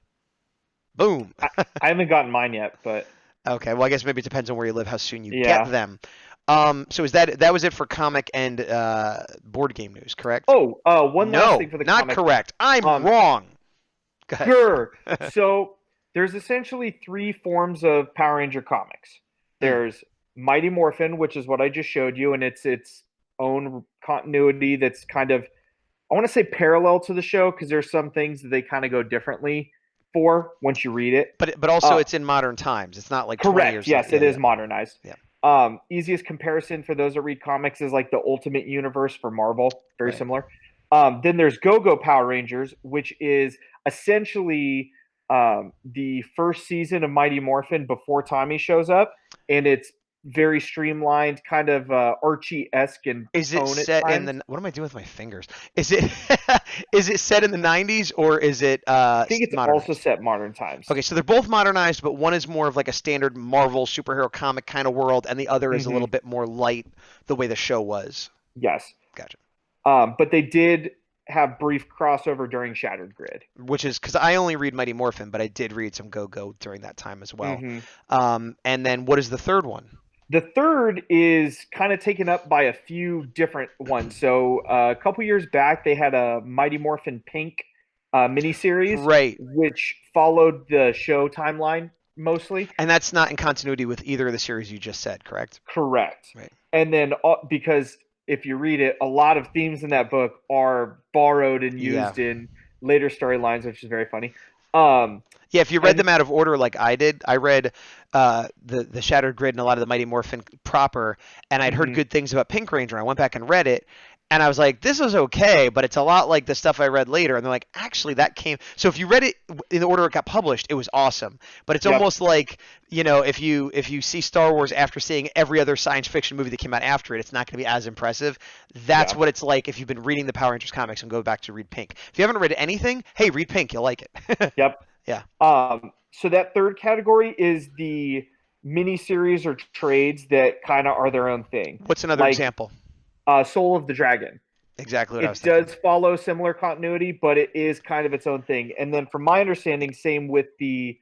C: Boom.
B: I haven't gotten mine yet, but
C: okay. Well, I guess maybe it depends on where you live, how soon you get them. So is that was it for comic and board game news, correct?
B: One last thing for the
C: not
B: comic.
C: Correct. I'm wrong. Go ahead.
B: Sure. So There's essentially three forms of Power Ranger comics. There's Mighty Morphin, which is what I just showed you, and it's its own continuity that's kind of, I want to say parallel to the show, because there's some things that they kind of go differently for once you read it.
C: But also it's in modern times. It's not like 20
B: correct.
C: years.
B: Yes, it is modernized.
C: Yeah.
B: Easiest comparison for those that read comics is like the Ultimate Universe for Marvel. Very similar. Then there's Go-Go Power Rangers, which is essentially the first season of Mighty Morphin before Tommy shows up, and it's very streamlined, kind of Archie-esque and
C: is it
B: tone
C: set
B: at
C: in the? What am I doing with my fingers? Is it is it set in the 90s or is it?
B: I think it's
C: modernized?
B: also set modern times.
C: Okay, so they're both modernized, but one is more of like a standard Marvel superhero comic kind of world, and the other is a little bit more light, the way the show was.
B: Yes.
C: Gotcha.
B: But they did have brief crossover during Shattered Grid.
C: Which is because I only read Mighty Morphin, but I did read some Go-Go during that time as well. And then what is the third one?
B: The third is kind of taken up by a few different ones. So a couple years back, they had a Mighty Morphin Pink miniseries,
C: Right.
B: which followed the show timeline mostly.
C: And that's not in continuity with either of the series you just said, correct?
B: Correct.
C: Right.
B: And then because if you read it, a lot of themes in that book are borrowed and used in later storylines, which is very funny.
C: Yeah, if you read them out of order like I did, I read the Shattered Grid and a lot of the Mighty Morphin proper, and I'd heard good things about Pink Ranger. I went back and read it, and I was like, this is okay, but it's a lot like the stuff I read later. And they're like, actually, that came. So if you read it in the order it got published, it was awesome. But it's almost like, you know, if you see Star Wars after seeing every other science fiction movie that came out after it, it's not going to be as impressive. That's what it's like if you've been reading the Power Rangers comics and go back to read Pink. If you haven't read anything, hey, read Pink, you'll like it.
B: Yep.
C: Yeah.
B: So that third category is the miniseries or trades that kind of are their own thing.
C: What's another example?
B: Soul of the Dragon.
C: Exactly what I was
B: It
C: thinking.
B: does follow similar continuity, but it is kind of its own thing. And then from my understanding, same with the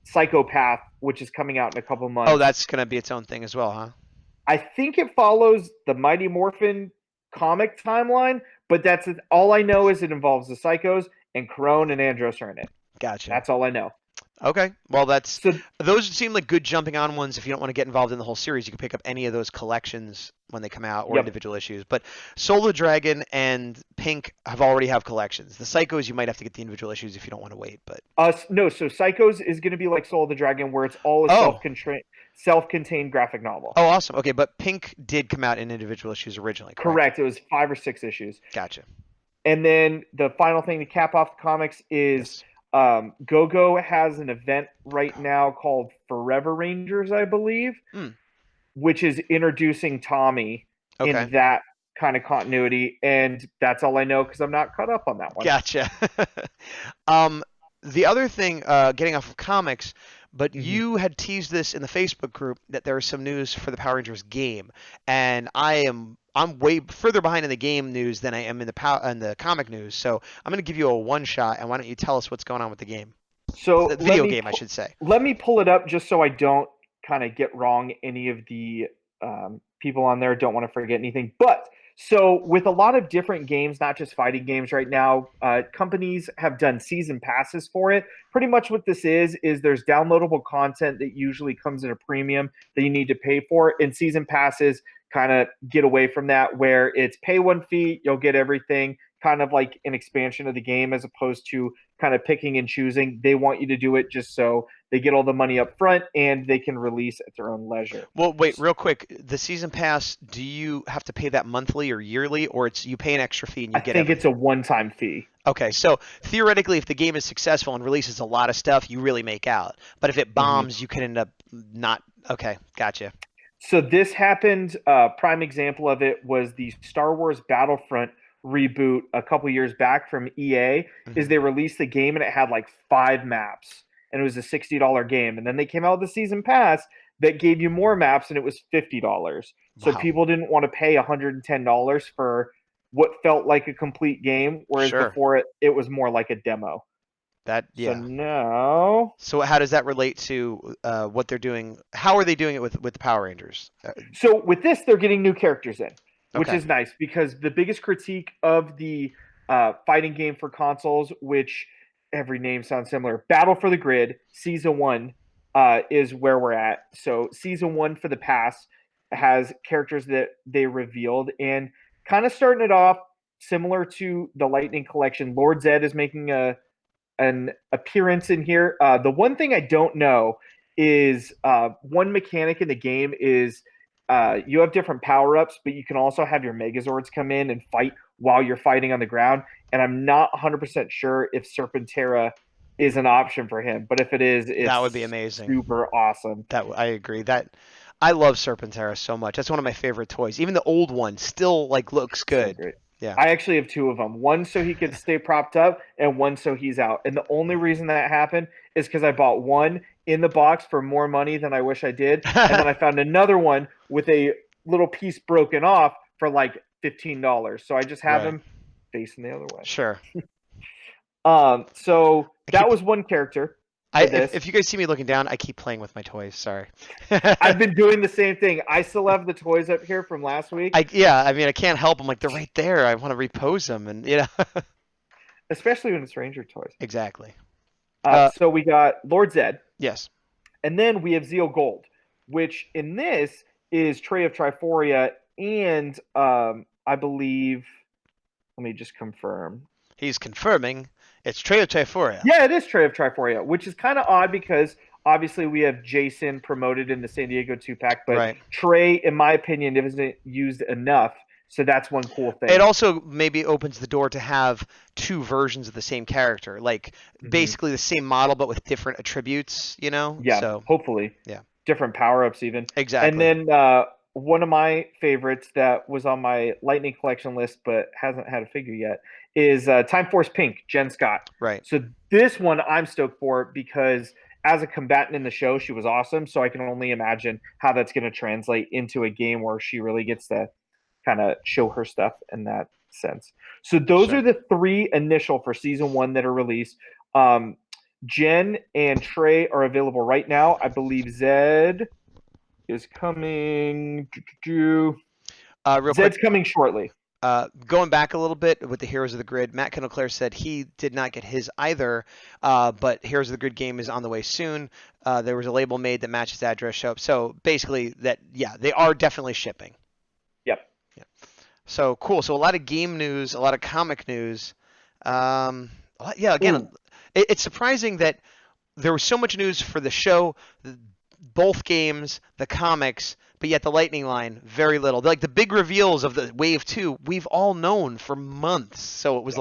B: Psychopath, which is coming out in a couple months.
C: Oh, that's going to be its own thing as well, huh?
B: I think it follows the Mighty Morphin comic timeline, but that's all I know is it involves the Psychos, and Corone and Andros are in it.
C: Gotcha.
B: That's all I know.
C: Okay. Well, those seem like good jumping on ones. If you don't want to get involved in the whole series, you can pick up any of those collections when they come out or individual issues. But Soul of the Dragon and Pink already have collections. The Psychos, you might have to get the individual issues if you don't want to wait. But
B: no, so Psychos is going to be like Soul of the Dragon, where it's all a self-contained graphic novel.
C: Oh, awesome. Okay, but Pink did come out in individual issues originally, correct?
B: Correct. It was 5 or 6 issues.
C: Gotcha.
B: And then the final thing to cap off the comics is Go-Go has an event right now called Forever Rangers, I believe, which is introducing Tommy in that kind of continuity. And that's all I know because I'm not caught up on that one.
C: Gotcha. The other thing, getting off of comics, but you had teased this in the Facebook group that there is some news for the Power Rangers game, and I'm way further behind in the game news than I am in the comic news. So I'm going to give you a one shot, and why don't you tell us what's going on with the game?
B: So
C: the video game, I should say.
B: Let me pull it up just so I don't kind of get wrong any of the people on there. Don't want to forget anything. But so with a lot of different games, not just fighting games right now, companies have done season passes for it. Pretty much what this is there's downloadable content that usually comes at a premium that you need to pay for, and season passes kind of get away from that, where it's pay one fee, you'll get everything, kind of like an expansion of the game as opposed to kind of picking and choosing. They want you to do it just so they get all the money up front and they can release at their own leisure.
C: Well, wait, real quick. The season pass, do you have to pay that monthly or yearly, or you pay an extra fee and you get everything?
B: I think it's a one-time fee.
C: Okay, so theoretically, if the game is successful and releases a lot of stuff, you really make out. But if it bombs, you can end up not. Okay, gotcha.
B: So this happened. Prime example of it was the Star Wars Battlefront reboot a couple years back from EA. Is they released the game and it had like 5 maps, and it was a $60 game. And then they came out with the season pass that gave you more maps, and it was $50. So people didn't want to pay $110 for what felt like a complete game, whereas before it was more like a demo. So now.
C: So how does that relate to what they're doing? How are they doing it with the Power Rangers?
B: So with this, they're getting new characters in, which is nice, because the biggest critique of the fighting game for consoles, which every name sounds similar. Battle for the Grid Season 1 is where we're at. So Season 1 for the past has characters that they revealed, and kind of starting it off similar to the Lightning Collection. Lord Zed is making an appearance in here. The one thing I don't know is one mechanic in the game is you have different power-ups, but you can also have your Megazords come in and fight while you're fighting on the ground. And I'm not 100% sure if Serpentera is an option for him, but if it is,
C: that would be amazing.
B: Super awesome.
C: I agree. I love Serpentera so much. That's one of my favorite toys. Even the old one still looks good.
B: So great.
C: Yeah.
B: I actually have two of them. One so he could stay propped up, and one so he's out. And the only reason that happened is because I bought one in the box for more money than I wish I did, and then I found another one with a little piece broken off for like $15. So I just have him facing the other way.
C: Sure.
B: So that was one character.
C: If you guys see me looking down, I keep playing with my toys. Sorry.
B: I've been doing the same thing. I still have the toys up here from last week.
C: I can't help. I'm like, they're right there. I want to repose them, and
B: especially when it's Ranger toys.
C: Exactly.
B: So we got Lord Zed.
C: Yes.
B: And then we have Zeal Gold, which in this is Tray of Triforia, and I believe, let me just confirm.
C: He's confirming it's Tray of Triforia.
B: Yeah, it is Tray of Triforia, which is kind of odd because obviously we have Jason promoted in the San Diego 2-pack, but Tray, in my opinion, isn't used enough. So that's one cool thing.
C: It also maybe opens the door to have two versions of the same character, basically the same model but with different attributes,
B: Yeah,
C: so,
B: hopefully.
C: Yeah.
B: Different power-ups even.
C: Exactly.
B: And then one of my favorites that was on my Lightning Collection list but hasn't had a figure yet is Time Force Pink, Jen Scott.
C: Right.
B: So this one I'm stoked for because as a combatant in the show, she was awesome. So I can only imagine how that's going to translate into a game where she really gets to kind of show her stuff in that sense. So those are the three initial for Season 1 that are released. Jen and Trey are available right now. I believe Zed is coming. Zed's coming shortly.
C: Going back a little bit with the Heroes of the Grid, Matt Kendall-Clare said he did not get his either, but Heroes of the Grid game is on the way soon. There was a label made that matches the address show up. So basically they are definitely shipping.
B: Yep.
C: Yeah. So cool. So a lot of game news, a lot of comic news. It's surprising that there was so much news for the show, both games, the comics, but yet the Lightning line, very little. The big reveals of the Wave 2, we've all known for months. So it was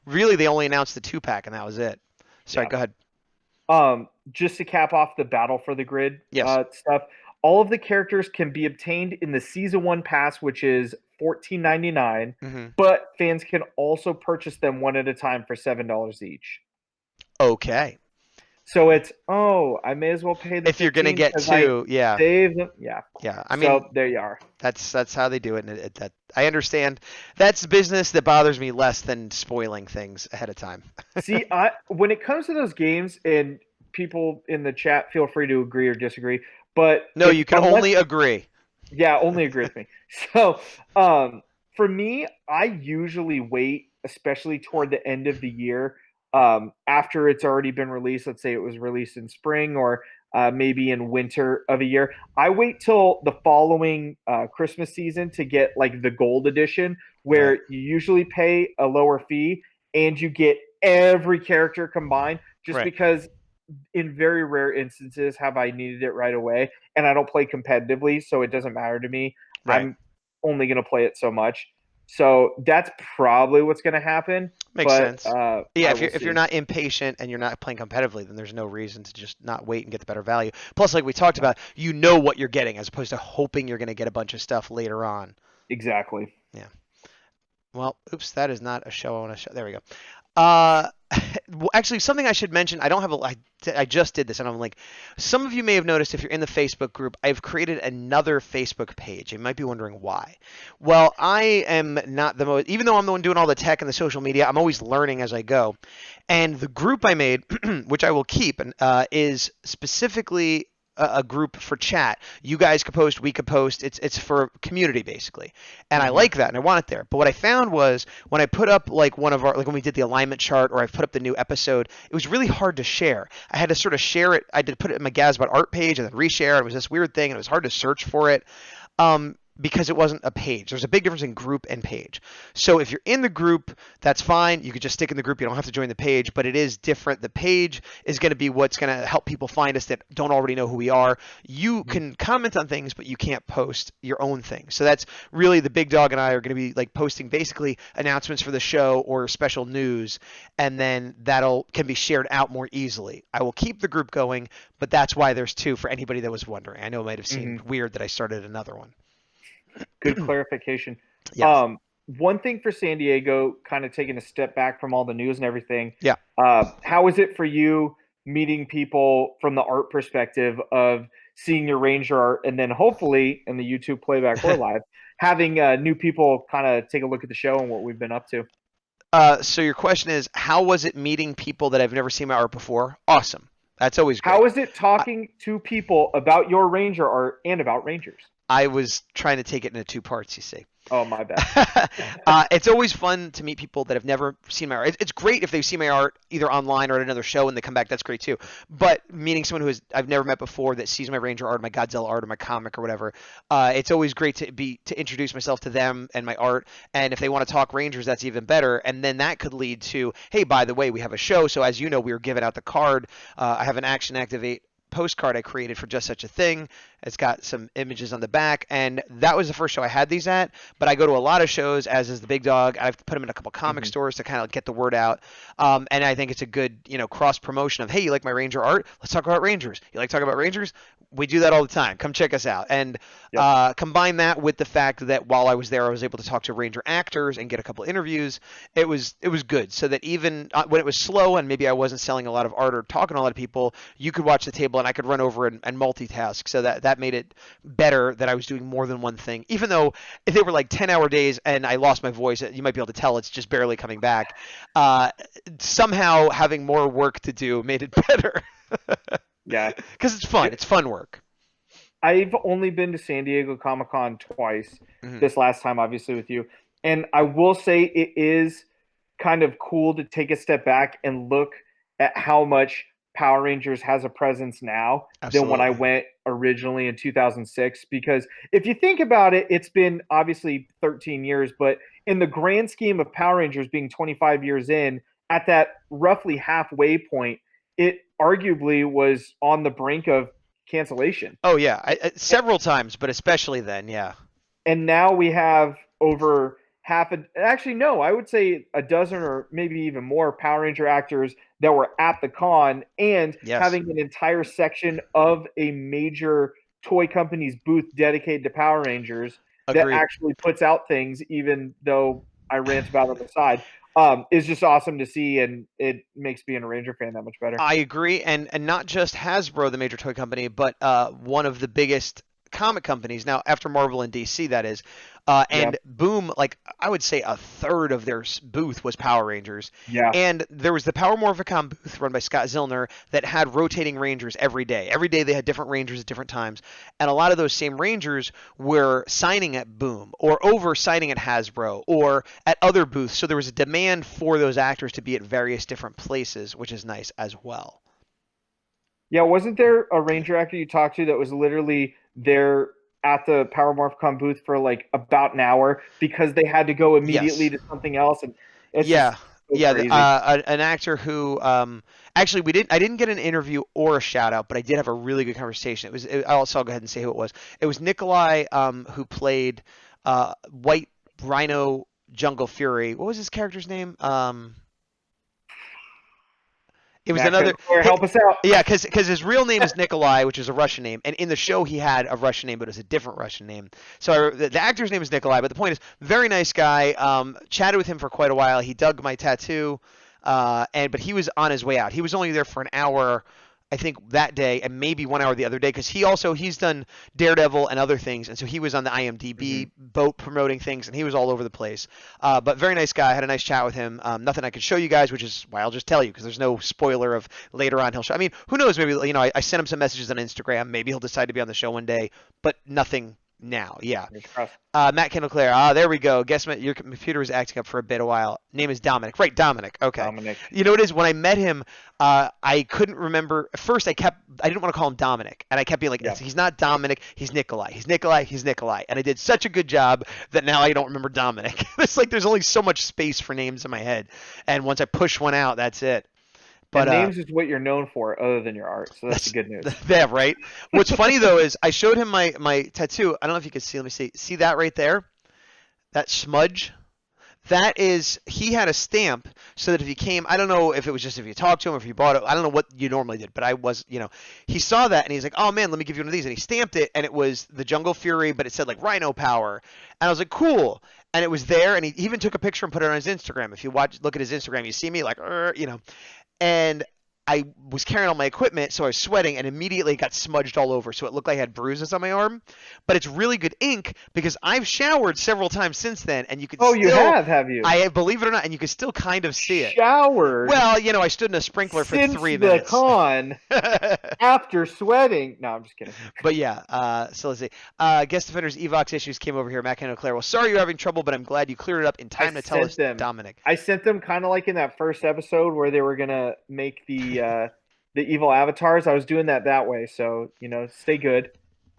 C: really they only announced the 2-pack and that was it. Sorry, go ahead.
B: Just to cap off the Battle for the Grid stuff, all of the characters can be obtained in the Season 1 pass, which is $14.99, but fans can also purchase them one at a time for $7 each.
C: Okay.
B: So it's, I may as well pay the
C: if you're going to get two,
B: save them. Yeah.
C: I mean,
B: so there you are.
C: That's how they do it. And that I understand. That's business that bothers me less than spoiling things ahead of time.
B: See, when it comes to those games, and people in the chat, feel free to agree or disagree. But
C: no, you can only agree.
B: Yeah, only agree with me. So for me, I usually wait, especially toward the end of the year, after it's already been released. Let's say it was released in spring or maybe in winter of a year. I wait till the following Christmas season to get the gold edition, where you usually pay a lower fee and you get every character combined, just because in very rare instances have I needed it right away, and I don't play competitively, so it doesn't matter to me. I'm only going to play it so much. So that's probably what's going to happen.
C: Makes sense. If you're not impatient and you're not playing competitively, then there's no reason to just not wait and get the better value. Plus, like we talked about, you know what you're getting as opposed to hoping you're going to get a bunch of stuff later on.
B: Exactly.
C: Yeah. Well, oops, that is not a show I want to show. There we go. Actually, something I should mention. I just did this, and I'm like, some of you may have noticed if you're in the Facebook group, I've created another Facebook page. You might be wondering why. Well, I am not the most, even though I'm the one doing all the tech and the social media, I'm always learning as I go. And the group I made, which I will keep, is specifically a group for chat. You guys could post, we could post. It's for community basically, and I like that, and I want it there. But what I found was when I put up like one of our, like when we did the alignment chart, or I put up the new episode, it was really hard to share. I had to sort of share it. I did put it in my Gazbot Art page and then reshare. It was this weird thing, and it was hard to search for it. Because it wasn't a page. There's a big difference in group and page. So if you're in the group, that's fine. You could just stick in the group. You don't have to join the page, but it is different. The page is going to be what's going to help people find us that don't already know who we are. You can comment on things, but you can't post your own thing. So that's really the Big Dog and I are going to be like posting basically announcements for the show or special news, and then can be shared out more easily. I will keep the group going, but that's why there's two for anybody that was wondering. I know it might have seemed weird that I started another one.
B: Good clarification.
C: Yes.
B: One thing for San Diego, kind of taking a step back from all the news and everything.
C: Yeah.
B: How is it for you meeting people from the art perspective of seeing your Ranger art, and then hopefully in the YouTube playback or live, having new people kind of take a look at the show and what we've been up to?
C: So your question is, how was it meeting people that I've never seen my art before? Awesome. That's always great.
B: How is it talking to people about your Ranger art and about Rangers?
C: I was trying to take it into two parts, you see.
B: Oh, my bad.
C: It's always fun to meet people that have never seen my art. It's great if they see my art either online or at another show and they come back. That's great too. But meeting someone I've never met before that sees my Ranger art, my Godzilla art, or my comic or whatever, it's always great to introduce myself to them and my art. And if they want to talk Rangers, that's even better. And then that could lead to, hey, by the way, we have a show. So as you know, we were giving out the card. I have an Action Activate postcard I created for Just Such a Thing. It's got some images on the back, and that was the first show I had these at. But I go to a lot of shows, as is the Big Dog. I've put them in a couple comic stores to kind of get the word out. And I think it's a good, cross promotion of, hey, you like my Ranger art? Let's talk about Rangers. You like talking about Rangers? We do that all the time. Come check us out. And combine that with the fact that while I was there, I was able to talk to Ranger actors and get a couple interviews. It was good, so that even when it was slow and maybe I wasn't selling a lot of art or talking to a lot of people, you could watch the table and I could run over and multitask. So that made it better that I was doing more than one thing. Even though if they were like 10-hour days and I lost my voice, you might be able to tell it's just barely coming back. Somehow having more work to do made it better.
B: Yeah.
C: Because it's fun. It's fun work.
B: I've only been to San Diego Comic-Con twice. This last time, obviously, with you. And I will say it is kind of cool to take a step back and look at how much Power Rangers has a presence now than when I went originally in 2006. Because if you think about it, it's been obviously 13 years, but in the grand scheme of Power Rangers being 25 years in, at that roughly halfway point, it arguably was on the brink of cancellation.
C: Oh, yeah. Several times, but especially then, yeah.
B: And now we have over I would say a dozen or maybe even more Power Ranger actors that were at the con, and having an entire section of a major toy company's booth dedicated to Power Rangers that actually puts out things, even though I rant about it on the side. Is just awesome to see, and it makes being a Ranger fan that much better.
C: I agree, and not just Hasbro, the major toy company, but one of the biggest comic companies now after Marvel and DC, that is. And Boom, like I would say a third of their booth was Power Rangers. Yeah. And there was the Power Morphicon booth run by Scott Zillner that had rotating Rangers every day. Every day they had different Rangers at different times. And a lot of those same Rangers were signing at Boom or over signing at Hasbro or at other booths. So there was a demand for those actors to be at various different places, which is nice as well.
B: Yeah, wasn't there a Ranger actor you talked to that was literally there at the Power Morphicon booth for like about an hour because they had to go immediately to something else? And it's an actor who actually I didn't get an interview or a shout out, but I did have a really good conversation. I'll go ahead and say who it was. It was Nikolai, who played White Rhino Jungle Fury. What was his character's name? It was another. Help us out.
C: Yeah, because his real name is Nikolai, which is a Russian name, and in the show he had a Russian name, but it was a different Russian name. So the actor's name is Nikolai, but the point is, very nice guy. Chatted with him for quite a while. He dug my tattoo, but he was on his way out. He was only there for an hour, I think that day, and maybe 1 hour the other day, because he's done Daredevil and other things, and so he was on the IMDb boat promoting things, and he was all over the place. But very nice guy. I had a nice chat with him. Nothing I could show you guys, which is why I'll just tell you, because there's no spoiler of later on he'll show. I mean, who knows? Maybe I sent him some messages on Instagram. Maybe he'll decide to be on the show one day, but nothing now. Yeah. Matt Kendall Clare. There we go. Guess your computer was acting up for a while. Name is Dominic. Right, Dominic. Okay.
B: Dominic.
C: You know what it is? When I met him, I couldn't remember. At first, I didn't want to call him Dominic, and I kept being like, he's not Dominic. He's Nikolai. He's Nikolai. He's Nikolai. And I did such a good job that now I don't remember Dominic. It's like there's only so much space for names in my head, and once I push one out, that's it. But
B: names is what you're known for, other than your art. So that's the good news.
C: Yeah, right. What's funny though is I showed him my tattoo. I don't know if you can see. Let me see. See that right there? That smudge. That is, he had a stamp so that if he came, I don't know if it was just if you talked to him or if you bought it. I don't know what you normally did, but I was, he saw that and he's like, oh man, let me give you one of these. And he stamped it and it was the Jungle Fury, but it said like Rhino Power. And I was like, cool. And it was there. And he even took a picture and put it on his Instagram. If you look at his Instagram, you see me like, and I was carrying all my equipment, so I was sweating, and immediately it got smudged all over, so it looked like I had bruises on my arm. But it's really good ink because I've showered several times since then, and you could.
B: Oh, you have you?
C: I believe it or not, and you can still kind of see it.
B: Showered.
C: Well, I stood in a sprinkler for 3 minutes.
B: The con after sweating. No, I'm just kidding.
C: But yeah, so let's see. Guest Defenders Evox issues came over here. Matt Kendall Clare. Well, sorry you're having trouble, but I'm glad you cleared it up in time to tell us, Dominic.
B: I sent them kind of like in that first episode where they were gonna make the evil avatars. I was doing that way, so stay good.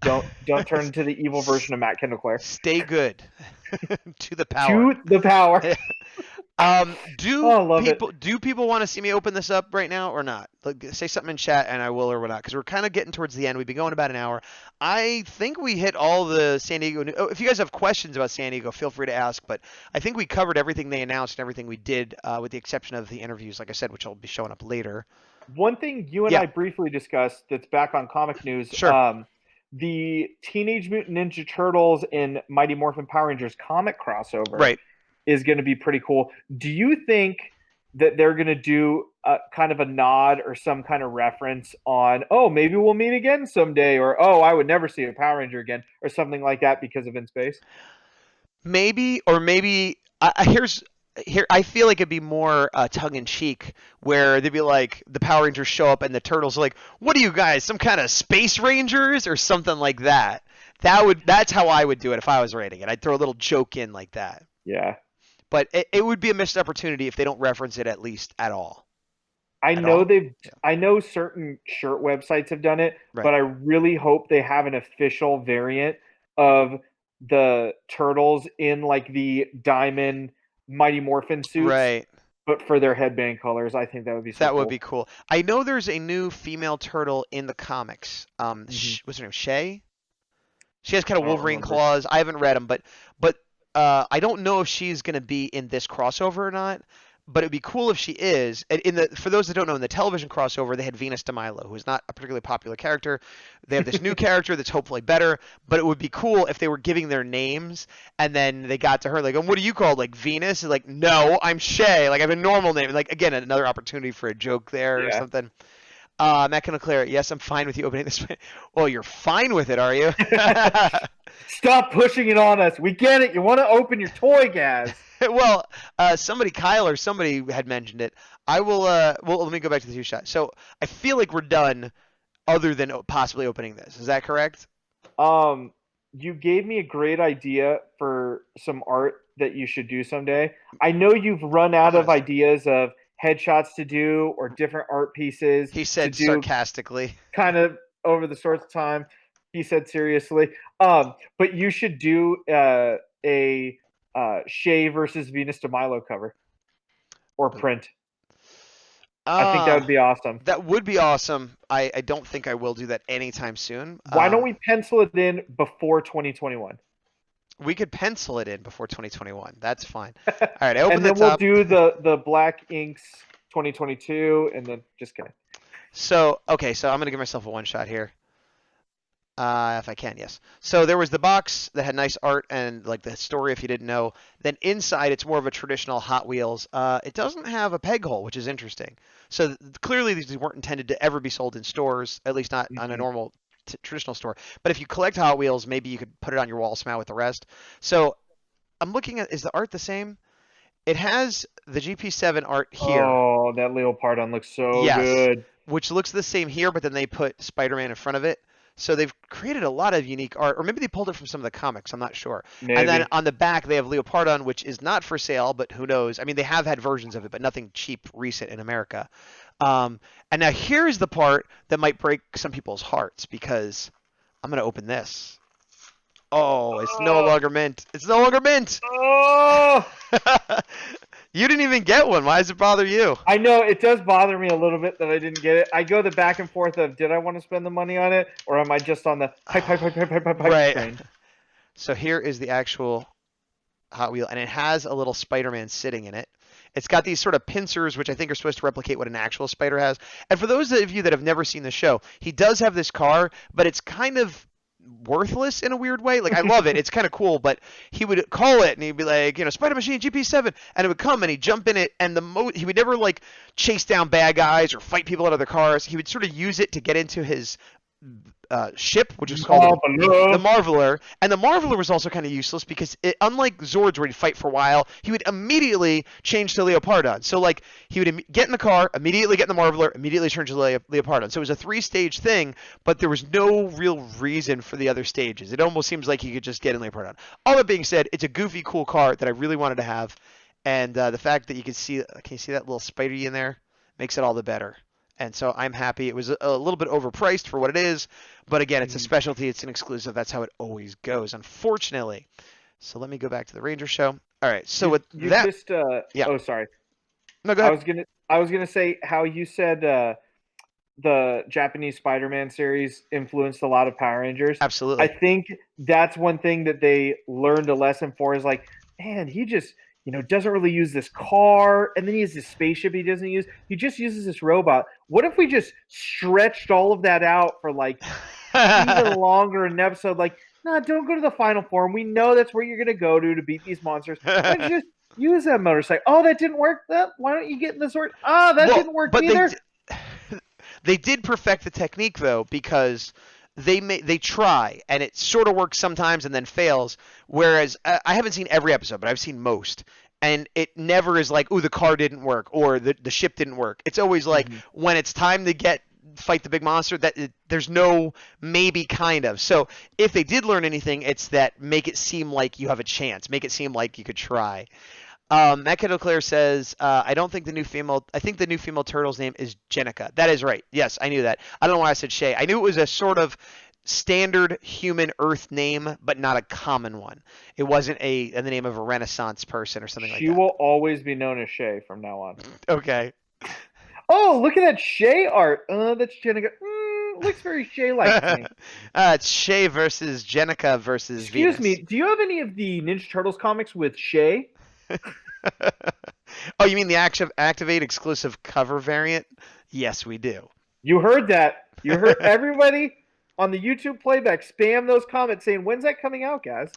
B: Don't turn into the evil version of Matt Kendall Clare.
C: Stay good. To the power.
B: To the power.
C: Do people want to see me open this up right now or not? Say something in chat and I will or will not, because we're kind of getting towards the end. We've been going about an hour. I think we hit all the San Diego. If you guys have questions about San Diego, feel free to ask. But I think we covered everything they announced and everything we did, with the exception of the interviews, like I said, which will be showing up later.
B: One thing you and I briefly discussed that's back on comic news.
C: Sure.
B: The Teenage Mutant Ninja Turtles and Mighty Morphin Power Rangers comic crossover is going to be pretty cool. Do you think that they're going to do kind of a nod or some kind of reference on, oh, maybe we'll meet again someday, or, oh, I would never see a Power Ranger again, or something like that because of In Space?
C: Maybe, or maybe here I feel like it'd be more tongue-in-cheek, where they'd be like, the Power Rangers show up and the Turtles are like, what are you guys, some kind of Space Rangers or something like that? That's how I would do it if I was writing it. I'd throw a little joke in like that.
B: Yeah.
C: But it would be a missed opportunity if they don't reference it at least at all.
B: I know certain shirt websites have done it, but I really hope they have an official variant of the Turtles in like the diamond Mighty Morphin suits,
C: right?
B: But for their headband colors. I think that would be cool.
C: Would be cool. I know there's a new female turtle in the comics. What's her name? Shay. She has kind of Wolverine claws. I haven't read them, but I don't know if she's going to be in this crossover or not. But it'd be cool if she is. For those that don't know, in the television crossover, they had Venus de Milo, who is not a particularly popular character. They have this new character that's hopefully better. But it would be cool if they were giving their names, and then they got to her like, "What are you called? Like Venus?" And like, "No, I'm Shay. Like I have a normal name." Like again, another opportunity for a joke there or something. Matt Kendall Clare, yes, I'm fine with you opening this. Well, you're fine with it, are you?
B: Stop pushing it on us. We get it. You want to open your toy, Gaz.
C: Well, Kyle or somebody had mentioned it. I will. Well, let me go back to the 2-shot. So I feel like we're done, other than possibly opening this. Is that correct?
B: You gave me a great idea for some art that you should do someday. I know you've run out of ideas of headshots to do or different art pieces.
C: He said sarcastically.
B: Kind of over the short time. He said seriously. But you should do a Shay versus Venus de Milo cover or print. I think that would be awesome.
C: That would be awesome. I don't think I will do that anytime soon.
B: Why don't we pencil it in before 2021?
C: We could pencil it in before 2021. That's fine. All right, I open
B: and then
C: we'll
B: do the Black Inks 2022, and then just kidding.
C: So I'm gonna give myself a 1-shot here. If I can, yes. So there was the box that had nice art and like the story if you didn't know. Then inside it's more of a traditional Hot Wheels. It doesn't have a peg hole, which is interesting. So clearly these weren't intended to ever be sold in stores, at least not on a normal traditional store. But if you collect Hot Wheels, maybe you could put it on your wall, smile with the rest. So I'm looking at, is the art the same? It has the GP7 art here.
B: Oh, that Leopardon looks so
C: Yes,
B: good.
C: which looks the same here, but then they put Spider-Man in front of it. So they've created a lot of unique art, or maybe they pulled it from some of the comics. I'm not sure.
B: Maybe.
C: And then on the back they have Leopardon, which is not for sale, but who knows? I mean, they have had versions of it, but nothing cheap recent in America. And now here's the part that might break some people's hearts because I'm gonna open this. Oh, it's no longer mint. It's no longer mint.
B: Oh!
C: You didn't even get one. Why does it bother you?
B: I know it does bother me a little bit that I didn't get it. I go the back and forth of did I want to spend the money on it or am I just on the hype
C: Right.
B: train?
C: So here is the actual Hot Wheel, and it has a little Spider-Man sitting in it. It's got these sort of pincers, which I think are supposed to replicate what an actual spider has. And for those of you that have never seen the show, he does have this car, but it's kind of worthless in a weird way. Like, I love it. It's kind of cool, but he would call it and he'd be like, Spider Machine GP7, and it would come and he'd jump in it, and he would never like chase down bad guys or fight people out of their cars. He would sort of use it to get into his ship, which is called the Marveler. And the Marveler was also kind of useless because unlike Zords where he'd fight for a while, he would immediately change to Leopardon. So like he would get in the car, immediately get in the Marveler, immediately turn to Leopardon. So it was a 3-stage thing, but there was no real reason for the other stages. It almost seems like he could just get in Leopardon. All that being said, it's a goofy, cool car that I really wanted to have. And the fact that you can you see that little Spidey in there? Makes it all the better. And so I'm happy. It was a little bit overpriced for what it is, but again, it's a specialty. It's an exclusive. That's how it always goes, unfortunately. So let me go back to the Ranger show. All right. So with that,
B: just
C: yeah.
B: Oh, sorry.
C: No, go ahead.
B: I was gonna say how you said the Japanese Spider-Man series influenced a lot of Power Rangers.
C: Absolutely.
B: I think that's one thing that they learned a lesson for is like, man, he just doesn't really use this car, and then he has this spaceship he doesn't use. He just uses this robot. What if we just stretched all of that out for like even longer in an episode? Like, no, don't go to the final form. We know that's where you're gonna go to beat these monsters. Why don't you just use that motorcycle? Oh, that didn't work. Why don't you get in the sword? That didn't work either.
C: They did perfect the technique though, because they try, and it sort of works sometimes and then fails. Whereas I haven't seen every episode, but I've seen most, and it never is like, "Ooh, the car didn't work" or the ship didn't work. It's always like when it's time to fight the big monster, there's no maybe kind of. So if they did learn anything, it's that make it seem like you have a chance, make it seem like you could try. Matt Kendall Clare says, I think the new female turtle's name is Jenica. That is right. Yes, I knew that. I don't know why I said Shay. I knew it was a sort of standard human Earth name, but not a common one. It wasn't the name of a Renaissance person or something like that.
B: She will always be known as Shay from now on.
C: Okay.
B: Oh, look at that Shay art. That's Jenica. Looks very Shay-like to me.
C: It's Shay versus Jenica versus Venus.
B: Excuse me, do you have any of the Ninja Turtles comics with Shay?
C: Oh, you mean the Activate exclusive cover variant? Yes, we do.
B: You heard that. You heard everybody on the YouTube playback spam those comments saying, when's that coming out, guys?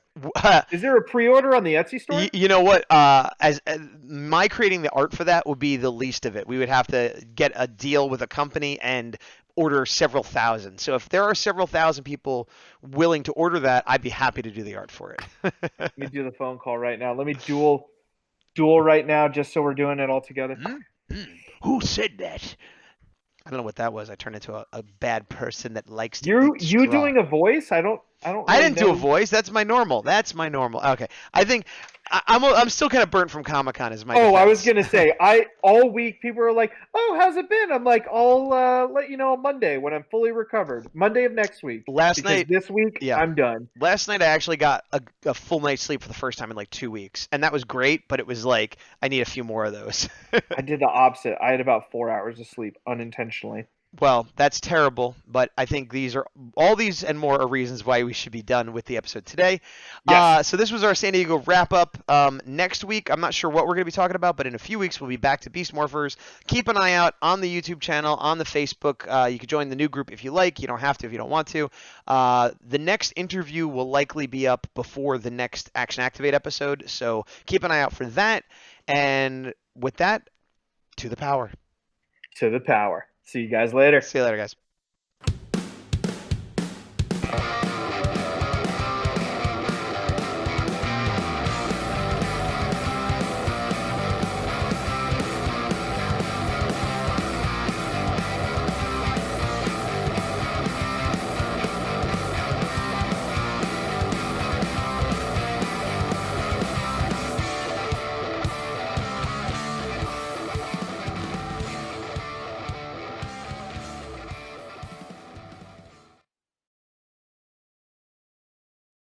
B: Is there a pre-order on the Etsy store?
C: You know what? As my creating the art for that would be the least of it. We would have to get a deal with a company and order several thousand. So if there are several thousand people willing to order that, I'd be happy to do the art for it.
B: Let me do the phone call right now. Let me duel right now just so we're doing it all together.
C: Who said that? I don't know what that was. I turned into a bad person that likes to
B: You doing a voice? I didn't
C: do a voice. That's my normal. Okay. I think I'm still kind of burnt from Comic-Con is my defense.
B: I was going to say, all week people are like, "Oh, how's it been?" I'm like, "I'll let you know on Monday when I'm fully recovered. Monday of next week." This week, yeah. I'm done.
C: Last night I actually got a full night's sleep for the first time in like 2 weeks, and that was great, but it was like I need a few more of those.
B: I did the opposite. I had about 4 hours of sleep unintentionally.
C: Well, that's terrible, but I think all these and more are reasons why we should be done with the episode today.
B: Yes.
C: So this was our San Diego wrap-up. Next week, I'm not sure what we're going to be talking about, but in a few weeks, we'll be back to Beast Morphers. Keep an eye out on the YouTube channel, on the Facebook. You can join the new group if you like. You don't have to if you don't want to. The next interview will likely be up before the next Action Activate episode, so keep an eye out for that. And with that, to the power.
B: To the power. See you guys later.
C: See you later, guys.